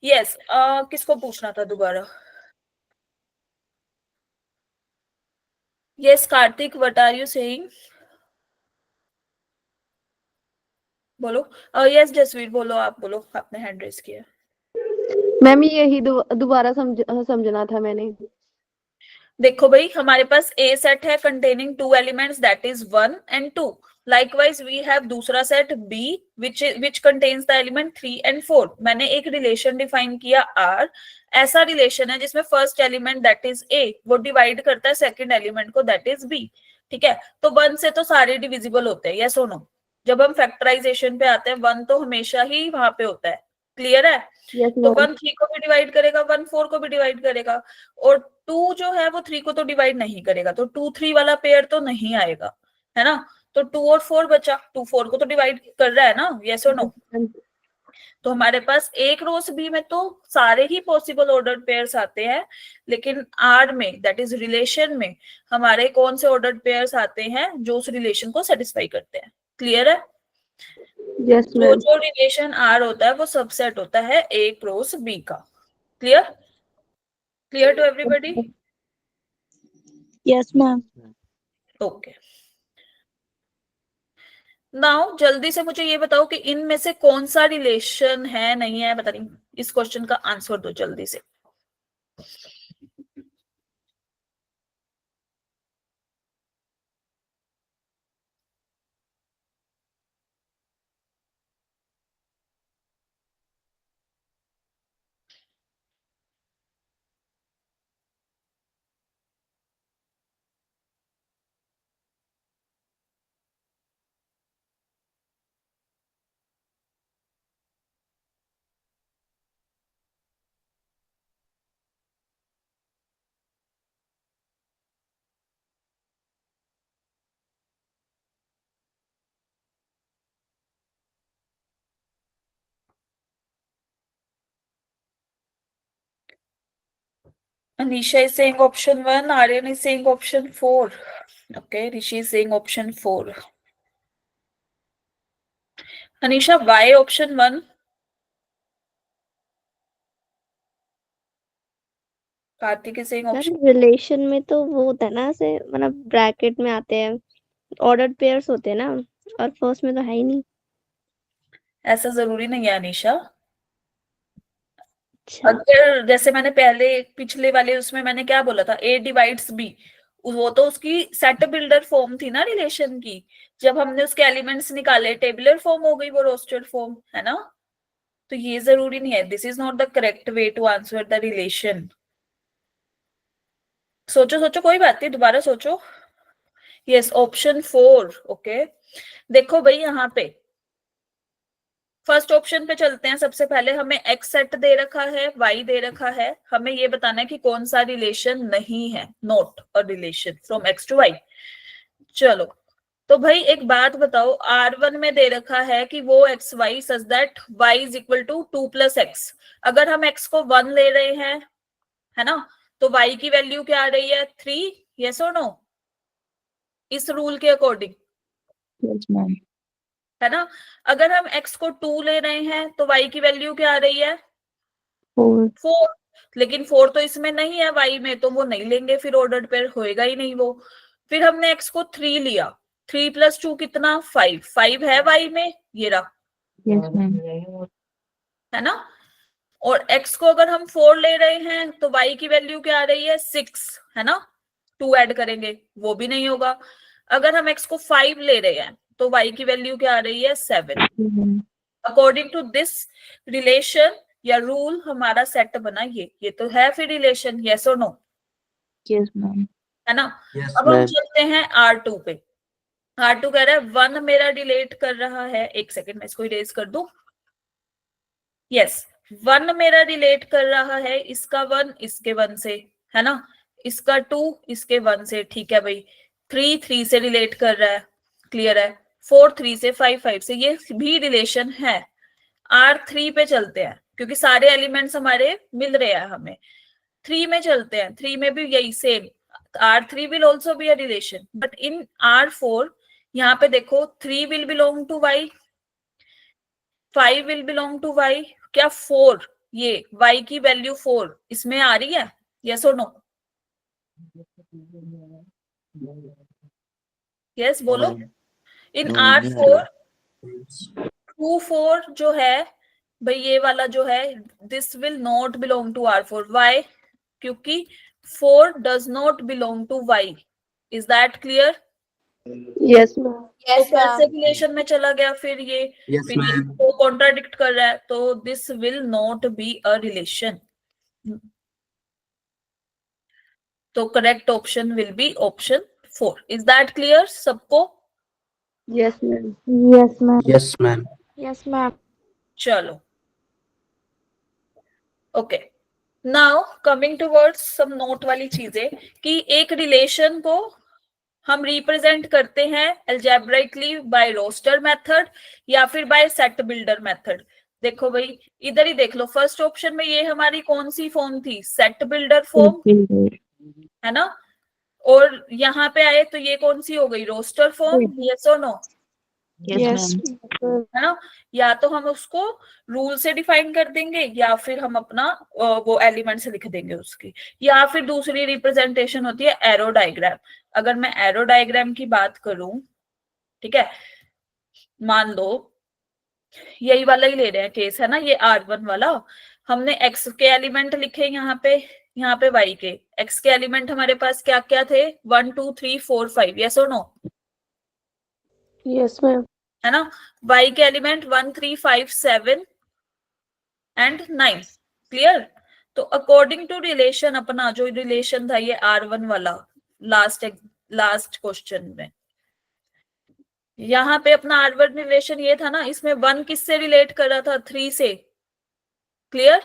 यस किसको पूछना था दोबारा? Yes Kartik, what are you saying? बोलो। यस जसवीर बोलो, आप बोलो, आपने हैंड रेस किया। मैम यही दोबारा समझना था मैंने। देखो भाई हमारे पास ए सेट है containing 2 elements that is 1 and 2। Likewise we have दूसरा set B which contains the element 3 and 4। मैंने एक रिलेशन डिफाइन किया आर, ऐसा रिलेशन है जिसमें first element that is A वो डिवाइड करता है सेकंड एलिमेंट को दैट इज बी। ठीक है, तो 1 से तो सारे डिविजिबल होते हैं, यस और नो? जब हम फैक्टराइजेशन पे आते हैं 1 तो हमेशा ही वहां पे होता है। क्लियर है? यस तो मैम। 1 3 को भी डिवाइड करेगा, 1 4 को भी डिवाइड करेगा, और 2 जो है वो 3 को तो डिवाइड नहीं करेगा, तो 2 3 वाला पेयर तो नहीं आएगा, है ना? तो 2 और 4 बचा, 2 4 को तो डिवाइड कर रहा है ना, यस और नो? तो हमारे पास एक रोज बी में तो सारे ही पॉसिबल ऑर्डर्ड पेयर्स आते हैं, लेकिन आर में दैट इज रिलेशन में हमारे कौन से ऑर्डर्ड पेयर्स आते हैं जो उस रिलेशन को सेटिस्फाई करते हैं। क्लियर है? यस तो मैम। जो रिलेशन आर होता है वो सबसेट होता है ए क्रॉस बी का। Clear? Clear to everybody? Yes ma'am. Okay, now जल्दी से मुझे ये बताओ कि इनमें से कौन सा रिलेशन है, नहीं है, पता नहीं। इस क्वेश्चन का आंसर दो जल्दी से। Anisha is saying option 1, Aryan is saying option 4. Okay, Rishi is saying option 4. Anisha, why option 1? Karthik is saying option. Relation में तो वो होता है ना, ऐसे मतलब ब्रैकेट में आते हैं, ऑर्डर्ड पेयर्स होते हैं ना, और फर्स्ट में तो है ही नहीं। ऐसा जरूरी नहीं है अनीशा। अच्छा, अगर जैसे मैंने पहले पिछले वाले उसमें मैंने क्या बोला था, ए डिवाइड्स बी, वो तो उसकी सेट बिल्डर फॉर्म थी ना रिलेशन की। जब हमने उसके एलिमेंट्स निकाले टेबुलर फॉर्म हो गई वो रोस्टेड फॉर्म, है ना? तो ये जरूरी नहीं है, this is not the correct way to answer the relation. सोचो सोचो, कोई बात नहीं, दोबारा सोचो। Yes, option 4। ओके, देखो भाई यहाँ पे फर्स्ट ऑप्शन पे चलते हैं। सबसे पहले हमें एक्स सेट दे रखा है, वाई दे रखा है, हमें ये बताना है कि कौन सा रिलेशन नहीं है, not a relation from X to Y. चलो, तो भाई एक बात बताओ, R1 में दे रखा है कि वो X Y such that Y is equal to 2 + x। अगर हम एक्स को 1 ले रहे हैं, है ना, तो वाई की वैल्यू क्या आ रही है, 3। यस और नो, इस रूल के अकॉर्डिंग, Yes, ma'am. है ना। अगर हम x को 2 ले रहे हैं तो y की वैल्यू क्या आ रही है, 4. 4। लेकिन 4 तो इसमें नहीं है, y में, तो वो नहीं लेंगे, फिर ऑर्डर पेयर होएगा ही नहीं वो। फिर हमने x को 3 लिया, 3 + 2 कितना, 5। 5 है y में, ये रहा, Yes, ma'am. है ना। और x को अगर हम 4 ले रहे हैं तो y की वैल्यू क्या आ रही है, 6, है ना। 2 ऐड करेंगे, वो भी नहीं होगा। अगर हम x को 5 ले रहे हैं तो y की वैल्यू क्या आ रही है, 7। Mhm. According to this relation या रूल हमारा सेट बना ये तो है फिर रिलेशन, यस और नो, Yes, ma'am. है ना। Yes, अब हम ma'am. चलते हैं R2 पे। R2 कह रहा है 1 मेरा रिलेट कर रहा है, एक सेकेंड मैं इसको इरेज कर दूं। यस, 1 मेरा रिलेट कर रहा है, इसका 1 इसके 1 से, है ना, इसका 2 इसके 1 से, ठीक है भाई। 3 3 से रिलेट कर रहा है, क्लियर है। 4 3 से, 5 5 से, ये भी रिलेशन है। R3 पे चलते हैं, क्योंकि सारे एलिमेंट्स हमारे मिल रहे हैं हमें। 3 में चलते हैं, 3 में भी यही same, R3 will also be a relation, but in R4 यहाँ पे देखो 3 will belong to y, 5 will belong to y, क्या 4, ये y की वैल्यू 4 इसमें आ रही है, यस और नो, यस No, बोलो। ma'am. इन No, ma'am, नहीं आ R4 रही। 2 4 जो है भाई, ये वाला जो है, this will not belong to R4, Y, क्योंकि 4 does not belong to y। Is that clear. Yes ma'am. तो Yes, ma'am. कैसे रिलेशन में चला गया फिर ये, Yes, फिर ये ma'am. तो कॉन्ट्राडिक्ट कर रहा है, तो this will not be a relation. तो correct option will be option 4। Is that clear सबको। Yes ma'am. Yes ma'am. Yes, ma'am. Yes ma'am. चलो, okay, now coming towards some note वाली चीजें, कि एक रिलेशन को हम रिप्रेजेंट करते हैं अलजेब्राइकली बाय रोस्टर मेथड या फिर बाय सेट बिल्डर मेथड। देखो भाई, इधर ही देख लो, फर्स्ट ऑप्शन में ये हमारी कौन सी फॉर्म थी, सेट बिल्डर फॉर्म, Builder. है ना। और यहाँ पे आए तो ये कौन सी हो गई, रोस्टर फॉर्म, यस और नो, Yes, यस ma'am. है ना। या तो हम उसको रूल से डिफाइन कर देंगे, या फिर हम अपना वो एलिमेंट से लिख देंगे उसकी, या फिर दूसरी रिप्रेजेंटेशन होती है एरो डायग्राम। अगर मैं एरो डायग्राम की बात करूं, ठीक है, मान लो यही वाला ही ले रहे हैं केस, है ना, ये R1 वाला, हमने x के एलिमेंट लिखे यहाँ पे y के, x के एलिमेंट हमारे पास क्या क्या थे, 1 2 3 4 5, यस और नो, यस मैम। है ना। y के एलिमेंट 1 3 5 7 एंड 9, क्लियर। तो अकॉर्डिंग टू रिलेशन, अपना जो रिलेशन था ये R1 वाला, लास्ट क्वेश्चन में, यहाँ पे अपना R1 रिलेशन ये था ना, इसमें 1 किससे रिलेट कर रहा था, 3 से, क्लियर।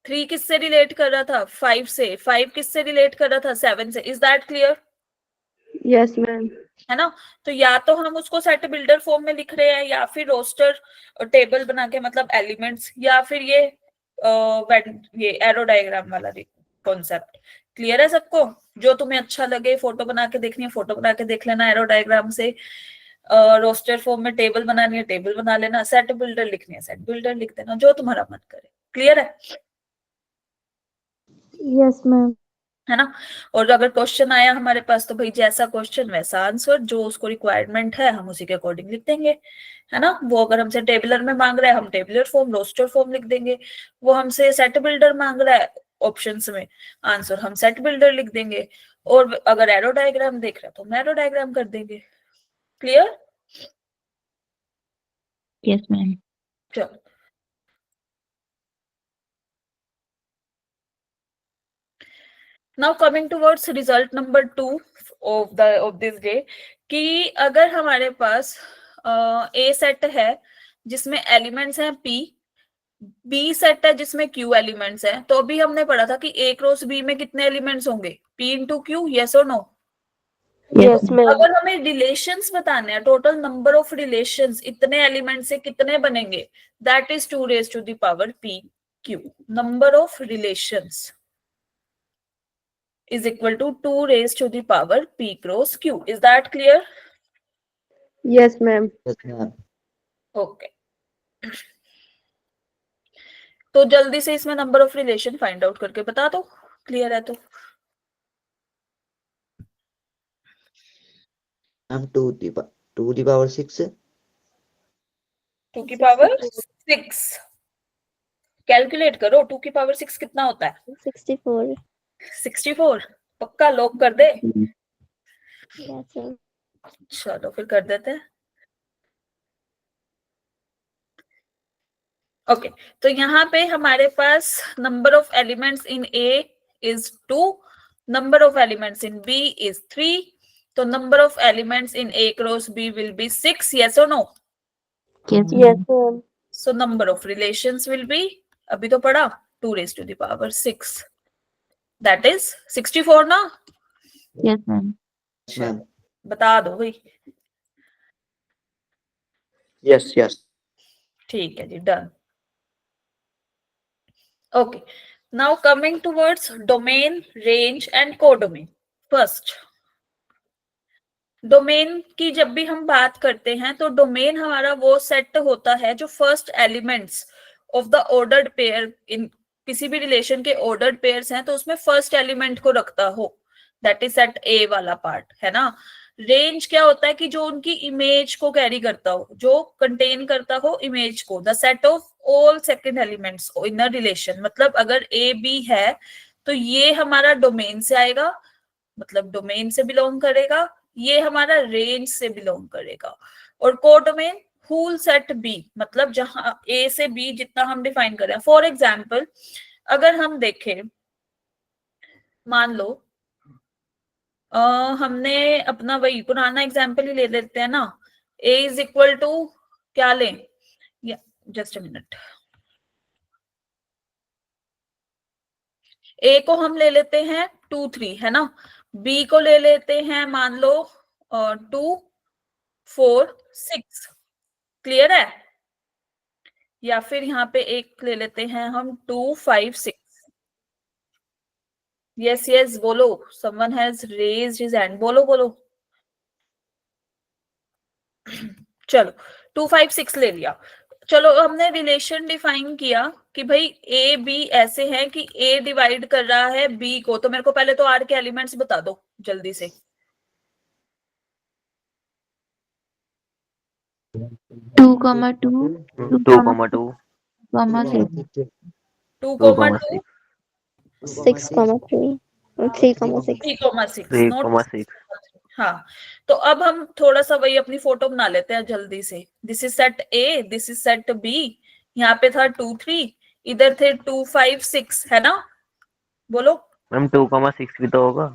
3 किससे रिलेट कर रहा था, 5 से, 5 किससे रिलेट कर रहा था, 7 से। Is that clear, yes ma'am. है ना। तो या तो हम उसको सेट बिल्डर फॉर्म में लिख रहे हैं, या फिर रोस्टर टेबल बना के, मतलब एलिमेंट्स, या फिर ये एरो डायग्राम वाला कॉन्सेप्ट। क्लियर है सबको, जो तुम्हें अच्छा लगे, फोटो बना के देखनी है फोटो बना के देख लेना एरो डायग्राम से, रोस्टर फॉर्म में टेबल बनानी है टेबल बना लेना, सेट बिल्डर लिखनी है सेट बिल्डर लिख देना, जो तुम्हारा मन करे। क्लियर है, यस मैम। है ना। और अगर क्वेश्चन आया हमारे पास तो भाई जैसा क्वेश्चन वैसा आंसर, जो उसको रिक्वायरमेंट है हम उसी के अकॉर्डिंग लिख देंगे, है ना। वो अगर हमसे टेबलर में मांग रहा है हम टेबलर फॉर्म रोस्टर फॉर्म लिख देंगे, वो हमसे सेट बिल्डर मांग रहा है ऑप्शंस में, आंसर हम सेट बिल्डर लिख देंगे, और अगर एरो डायग्राम देख रहा है तो हम एरो डायग्राम कर देंगे। Clear, Yes, ma'am. चलो, now coming towards result number 2 of this day, कि अगर हमारे पास ए सेट है जिसमें एलिमेंट्स हैं p, बी सेट है जिसमें q एलिमेंट्स हैं, तो अभी हमने पढ़ा था कि a क्रॉस b में कितने एलिमेंट्स होंगे, p इंटू q, यस और नो? Yes ma'am. अगर हमें रिलेशंस बताने हैं, टोटल नंबर ऑफ रिलेशंस इतने एलिमेंट से कितने बनेंगे, that is 2 raise to the power p q. Number of relations is equal to 2 raised to the power p cross q. Is that clear? Yes ma'am. Yes, ma'am. Okay. तो जल्दी से इसमें number of relation find out करके बता दो, clear है तो? Ma'am, 2 to the power 6. 2 की पावर 6 कैलकुलेट करो, 2 की पावर 6 कितना होता है? 64. 64. पक्का लॉक कर दे? Yes, ma'am. चलो फिर कर देते हैं. ओके, तो यहाँ पे हमारे पास number of elements in A is 2, number of elements in B is 3, तो number of elements in A cross B will be 6, yes or no? Yes, yes ma'am. Ma'am. So number of relations will be, अभी तो पढ़ा, 2 raised to the power 6, that is 64 ना? Yes, ma'am. Yes, ma'am. बता दो भाई. Yes, yes. ठीक है जी, done. Okay, now coming towards domain, range and codomain. First, domain की जब भी हम बात करते हैं तो डोमेन हमारा वो सेट होता है जो first elements of the ordered pair, in किसी भी रिलेशन के ऑर्डर्ड पेयर्स हैं तो उसमें फर्स्ट एलिमेंट को रखता हो, दैट इज सेट ए वाला पार्ट, है ना? रेंज क्या होता है कि जो उनकी इमेज को कैरी करता हो, जो कंटेन करता हो इमेज को, the set of all second elements in a relation. मतलब अगर ए बी है तो ये हमारा डोमेन से आएगा, मतलब डोमेन से बिलोंग करेगा, ये हमारा रेंज से बिलोंग करेगा. और कोडोमेन होल सेट बी, मतलब जहां ए से बी जितना हम डिफाइन करें. फॉर एग्जाम्पल अगर हम देखें, मान लो हमने अपना वही पुराना एग्जाम्पल ही ले लेते हैं ना, ए इज इक्वल टू क्या लें, जस्ट अ मिनट, ए को हम ले लेते हैं 2 3, है ना? बी को ले लेते हैं मान लो 2 4 6, क्लियर है? या फिर यहाँ पे एक ले लेते हैं हम 2 5 6. यस यस बोलो, someone has raised his hand, बोलो बोलो. चलो 2 5 6 ले लिया. चलो हमने रिलेशन डिफाइन किया कि भाई ए बी ऐसे हैं कि ए डिवाइड कर रहा है बी को, तो मेरे को पहले तो आर के एलिमेंट्स बता दो जल्दी से. 2, 2, 2, 2, 6. 2, 2, 6, 3 और 3, 6. 3, 6 3, नोट. 6. हाँ, तो अब हम थोड़ा सा वही अपनी फोटो बना लेते हैं जल्दी से. This is set A, this is set B, यहाँ पे था 2 3, इधर थे 2 5 6, है ना? बोलो. मैम 2, 6 भी तो होगा.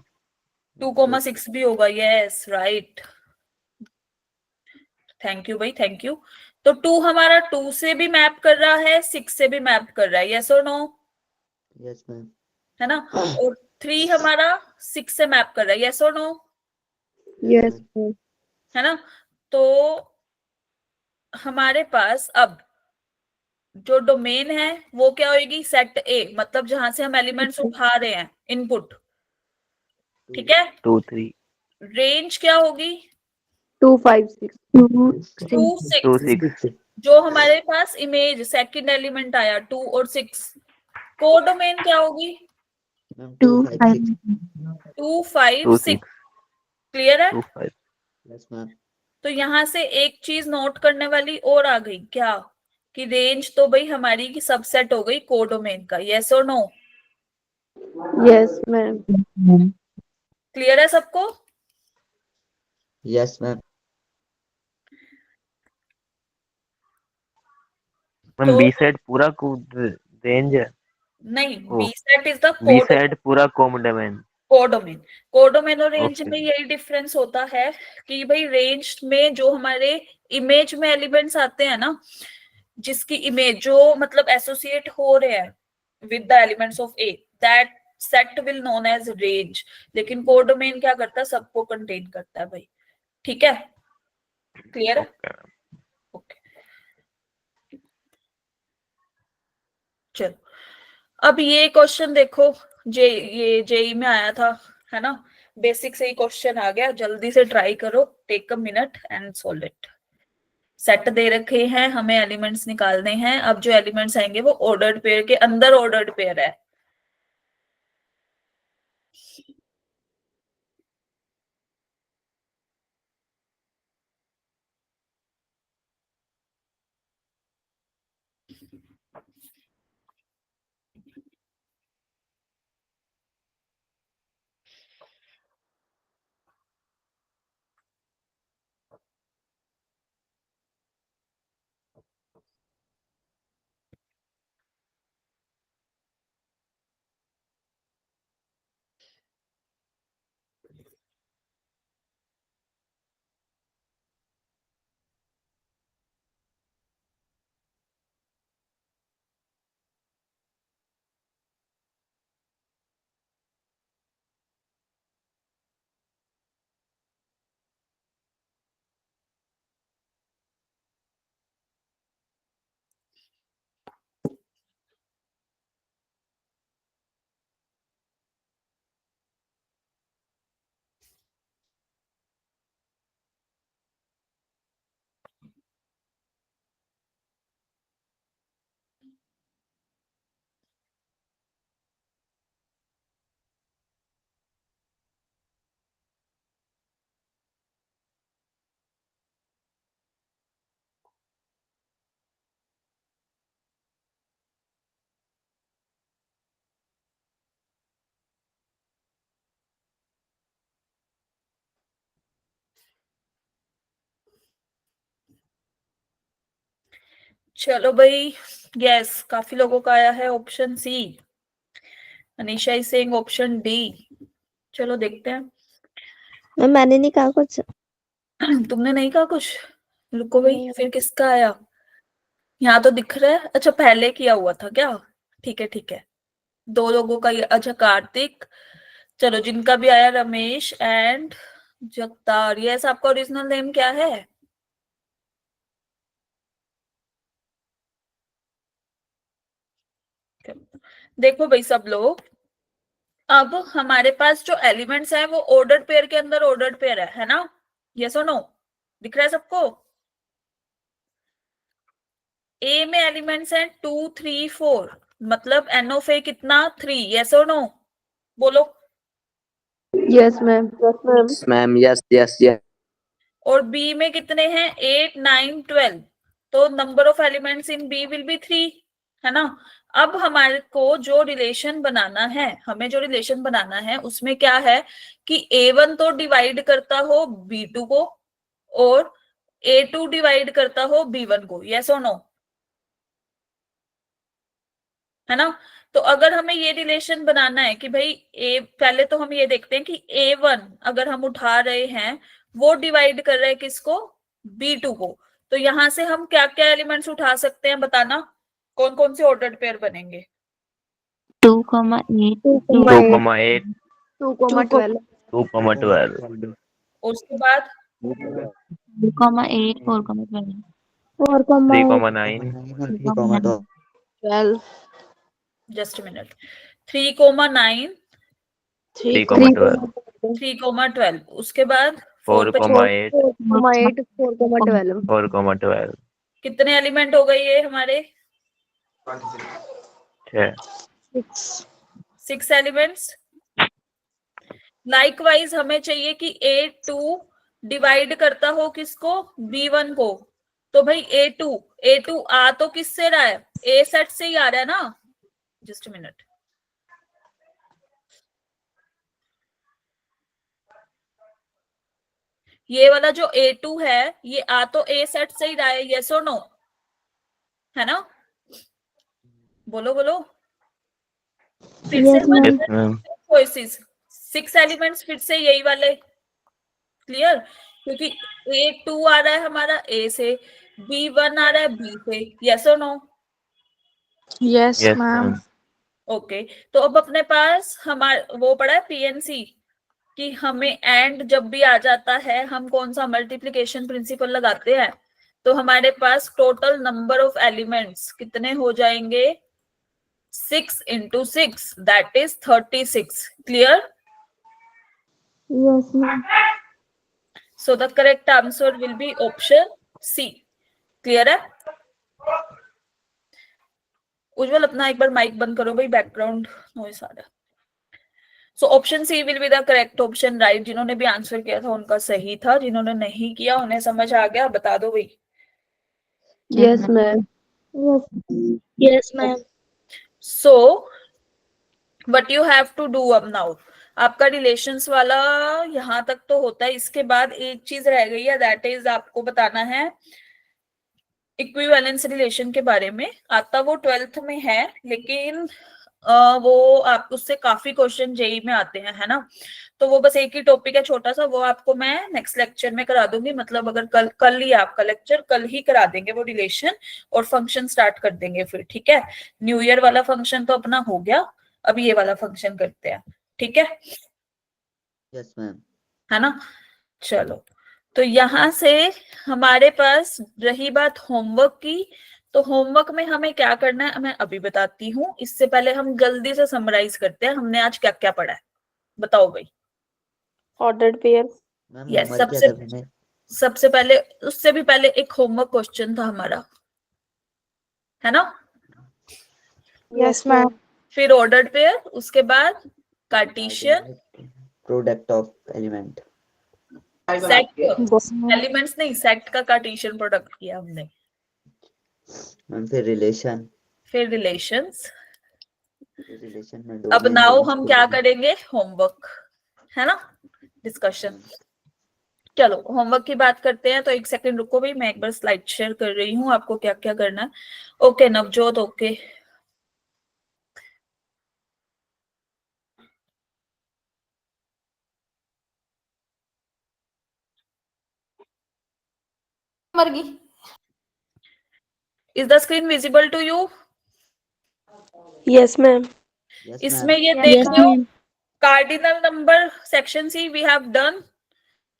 2, 6 भी होगा, यस राइट. थैंक यू भाई, थैंक यू. तो 2 हमारा 2 से भी मैप कर रहा है, 6 से भी मैप कर रहा है, यस और नो? Yes, ma'am. है ना? और 3 हमारा 6 से मैप कर रहा है, यस और नो? Yes ma'am. है ना? तो हमारे पास अब जो डोमेन है वो क्या होगी, सेट ए, मतलब जहां से हम एलिमेंट्स उठा रहे हैं इनपुट, ठीक है? 2 3. रेंज क्या होगी, 2 5 6। 2 2 6, 6. जो हमारे पास इमेज सेकंड एलिमेंट आया 2 और 6. कोडोमेन क्या होगी, Ma'am, 2, 2 5 6. 2 5 2 6, 6. क्लियर है? 2 5. Yes, ma'am. तो यहाँ से एक चीज नोट करने वाली और आ गई, क्या कि रेंज तो भाई हमारी की सबसेट हो गई कोडोमेन का, यस और नो? Yes ma'am. क्लियर है सबको? Yes, ma'am. Ma'am B set पूरा रेंज है. नहीं, ओ, B set is the B code, set पूरा कोडोमेन. कोडोमेन और रेंज Okay. में यही डिफरेंस होता है कि भाई रेंज में जो हमारे इमेज में एलिमेंट्स आते हैं ना, जिसकी इमेज जो मतलब एसोसिएट हो रहे हैं with the elements of A, that set will known as range. लेकिन कोडोमेन क्या करता है, सबको कंटेन करता है भाई। ठीक है, क्लियर है? Okay. ओके, चलो अब ये क्वेश्चन देखो, ये जेई में आया था, है ना? बेसिक से ही क्वेश्चन आ गया, जल्दी से ट्राई करो, take a minute and solve it. Set दे रखे हैं, हमें एलिमेंट्स निकालने हैं। अब जो एलिमेंट्स आएंगे वो ऑर्डर्ड पेयर के अंदर ऑर्डर्ड पेयर है। चलो भाई, यस, काफी लोगों का आया है option C. Anisha is saying option D. चलो देखते हैं। मैम मैंने नहीं कहा कुछ। तुमने नहीं कहा कुछ? रुको भाई, नहीं। फिर किसका आया? यहाँ तो दिख रहा है। अच्छा, पहले किया हुआ था क्या? ठीक है ठीक है, दो लोगों का ये। अच्छा, कार्तिक। चलो, जिनका भी आया, रमेश एंड जगतार। यस, आपका ओरिजिनल नेम क्या है? देखो भाई सब लोग, अब हमारे पास जो एलिमेंट्स हैं वो ऑर्डर्ड पेयर के अंदर ऑर्डर्ड पेयर है ना? यस और नो? दिख रहा है सबको? ए में एलिमेंट्स हैं 2 3 4, मतलब एन ऑफ ए कितना? 3। यस और नो? बोलो। Yes ma'am. Ma'am yes yes yes. और बी में कितने हैं? 8 9 12। तो number of elements in B will be 3, है ना? अब हमारे को जो रिलेशन बनाना है, हमें जो रिलेशन बनाना है उसमें क्या है कि A1 तो डिवाइड करता हो B2 को और A2 डिवाइड करता हो B1 को। यस और नो? है ना? तो अगर हमें ये रिलेशन बनाना है कि भाई ए, पहले तो हम ये देखते हैं कि A1 अगर हम उठा रहे हैं वो डिवाइड कर रहे हैं किसको? B2 को। तो यहां से हम क्या क्या एलिमेंट्स उठा सकते हैं, बताना? कौन कौन से ऑर्डर्ड पेयर बनेंगे? 2,8, 2,8, 2,12। 2,12, और उसके बाद 2,8, 4,12, 3,9, 2,9, 12। Just minute. 3,9, 3,12, 3,12। उसके बाद 4,8, 4,8, 4,12। 4,12, कितने एलिमेंट हो गए ये हमारे? 6, 6 एलिमेंट्स। लाइकवाइज हमें चाहिए कि A2 डिवाइड करता हो किसको? B1 को। तो भाई A2 आ तो किससे रहा है? A सेट से ही आ रहा है ना? Just minute. ये वाला जो A2 है ये आ तो A सेट से ही रहा है। यस और नो? है ना? बोलो बोलो फिर से। Yes, ma'am. yes ma'am, choices 6 elements फिर से यही वाले, क्लियर, क्योंकि A2 आ रहा है हमारा A से, B1 आ रहा है B से, यस और no? Yes Yes, ma'am. ma'am. Okay, तो अब अपने पास हमारा वो पड़ा है PNC कि हमें एंड जब भी आ जाता है हम कौन सा मल्टीप्लिकेशन प्रिंसिपल लगाते हैं, तो हमारे पास टोटल नंबर ऑफ एलिमेंट्स कितने हो जाएंगे, 6 into 6, that is 36. Clear? Yes ma'am. So the correct answer will be option C. Clear है? उज्जवल अपना एक बार माइक बंद करो भाई, बैकग्राउंड नॉइस आ रहा है। So option C will be the correct option, right. जिन्होंने भी आंसर किया था उनका सही था, जिन्होंने नहीं किया उन्हें समझ आ गया, बता दो भाई। Yes ma'am. Yes ma'am. So what you have to do अब नाउ, आपका रिलेशंस वाला यहां तक तो होता है, इसके बाद एक चीज रह गई है, दैट इज आपको बताना है इक्विवेलेंस रिलेशन के बारे में। आता वो 12th में है, लेकिन वो आप उससे काफी क्वेश्चन जेई में आते हैं, है ना। तो वो बस एक ही टॉपिक है छोटा सा, वो आपको मैं नेक्स्ट लेक्चर में करा दूंगी, मतलब अगर कल ही आपका लेक्चर, कल ही करा देंगे वो रिलेशन, और फंक्शन स्टार्ट कर देंगे फिर, ठीक है। न्यू ईयर वाला फंक्शन तो अपना हो गया, अब ये वाला फंक्शन करते हैं, ठीक है। Yes ma'am. है ना, चलो। तो यहां से हमारे पास रही बात होमवर्क की, तो होमवर्क में हमें क्या करना है मैं अभी बताती हूँ। इससे पहले हम जल्दी से समराइज करते हैं, हमने आज क्या क्या पढ़ा है, बताओ भाई। Ordered pair. Ma'am yes, homework किया था मैंने। सबसे पहले, उससे भी पहले एक होमवर्क क्वेश्चन था हमारा, है ना। Yes ma'am. फिर ऑर्डर्ड पेयर, उसके बाद Cartesian, product of element. Set, elements नहीं, सेट का कार्टेशियन प्रोडक्ट किया हमने। मैम फिर रिलेशन। फिर रिलेशंस। रिलेशन में दो अब मेन नाउ एलिमेंट्स हम को क्या लेना। करेंगे, होमवर्क, है ना, डिस्कशन। चलो होमवर्क की बात करते हैं, तो एक सेकंड रुको भाई, मैं एक बार स्लाइड शेयर कर रही हूँ आपको क्या क्या करना है। Okay Navjot, okay. मर गई। Is the screen visible to you? Yes ma'am. Yes इसमें मैम। ये देख लो, cardinal number section C we have done.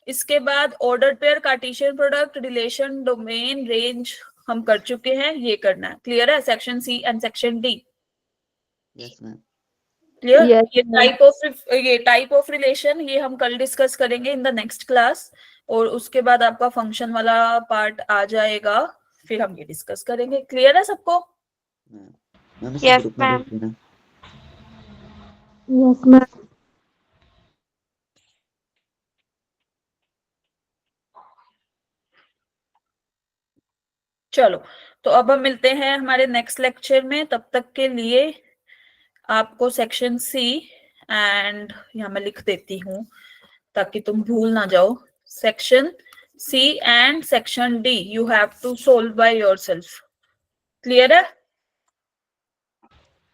इसके बाद ordered pair, Cartesian product, relation, domain, range हम कर चुके हैं, ये करना है। क्लियर है, section C and section D. Yes ma'am. Clear. Yes, ये टाइप ऑफ रिलेशन ये हम कल डिस्कस करेंगे इन द नेक्स्ट क्लास, और उसके बाद आपका फंक्शन वाला पार्ट आ जाएगा, फिर हम ये डिस्कस करेंगे। क्लियर है सबको? मैम इसे Yes, ग्रुप में ma'am. भेज देना। Yes ma'am. चलो, तो अब हम मिलते हैं हमारे नेक्स्ट लेक्चर में, तब तक के लिए आपको सेक्शन सी एंड यहाँ मैं लिख देती हूँ ताकि तुम भूल ना जाओ, section C and section D you have to solve by yourself. Clear है?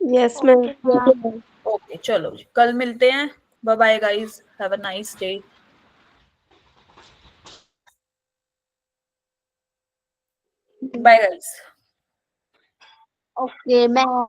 Yes, ma'am. ओके चलो जी, कल मिलते हैं। Bye bye guys, have a nice day. Bye guys. Okay bye.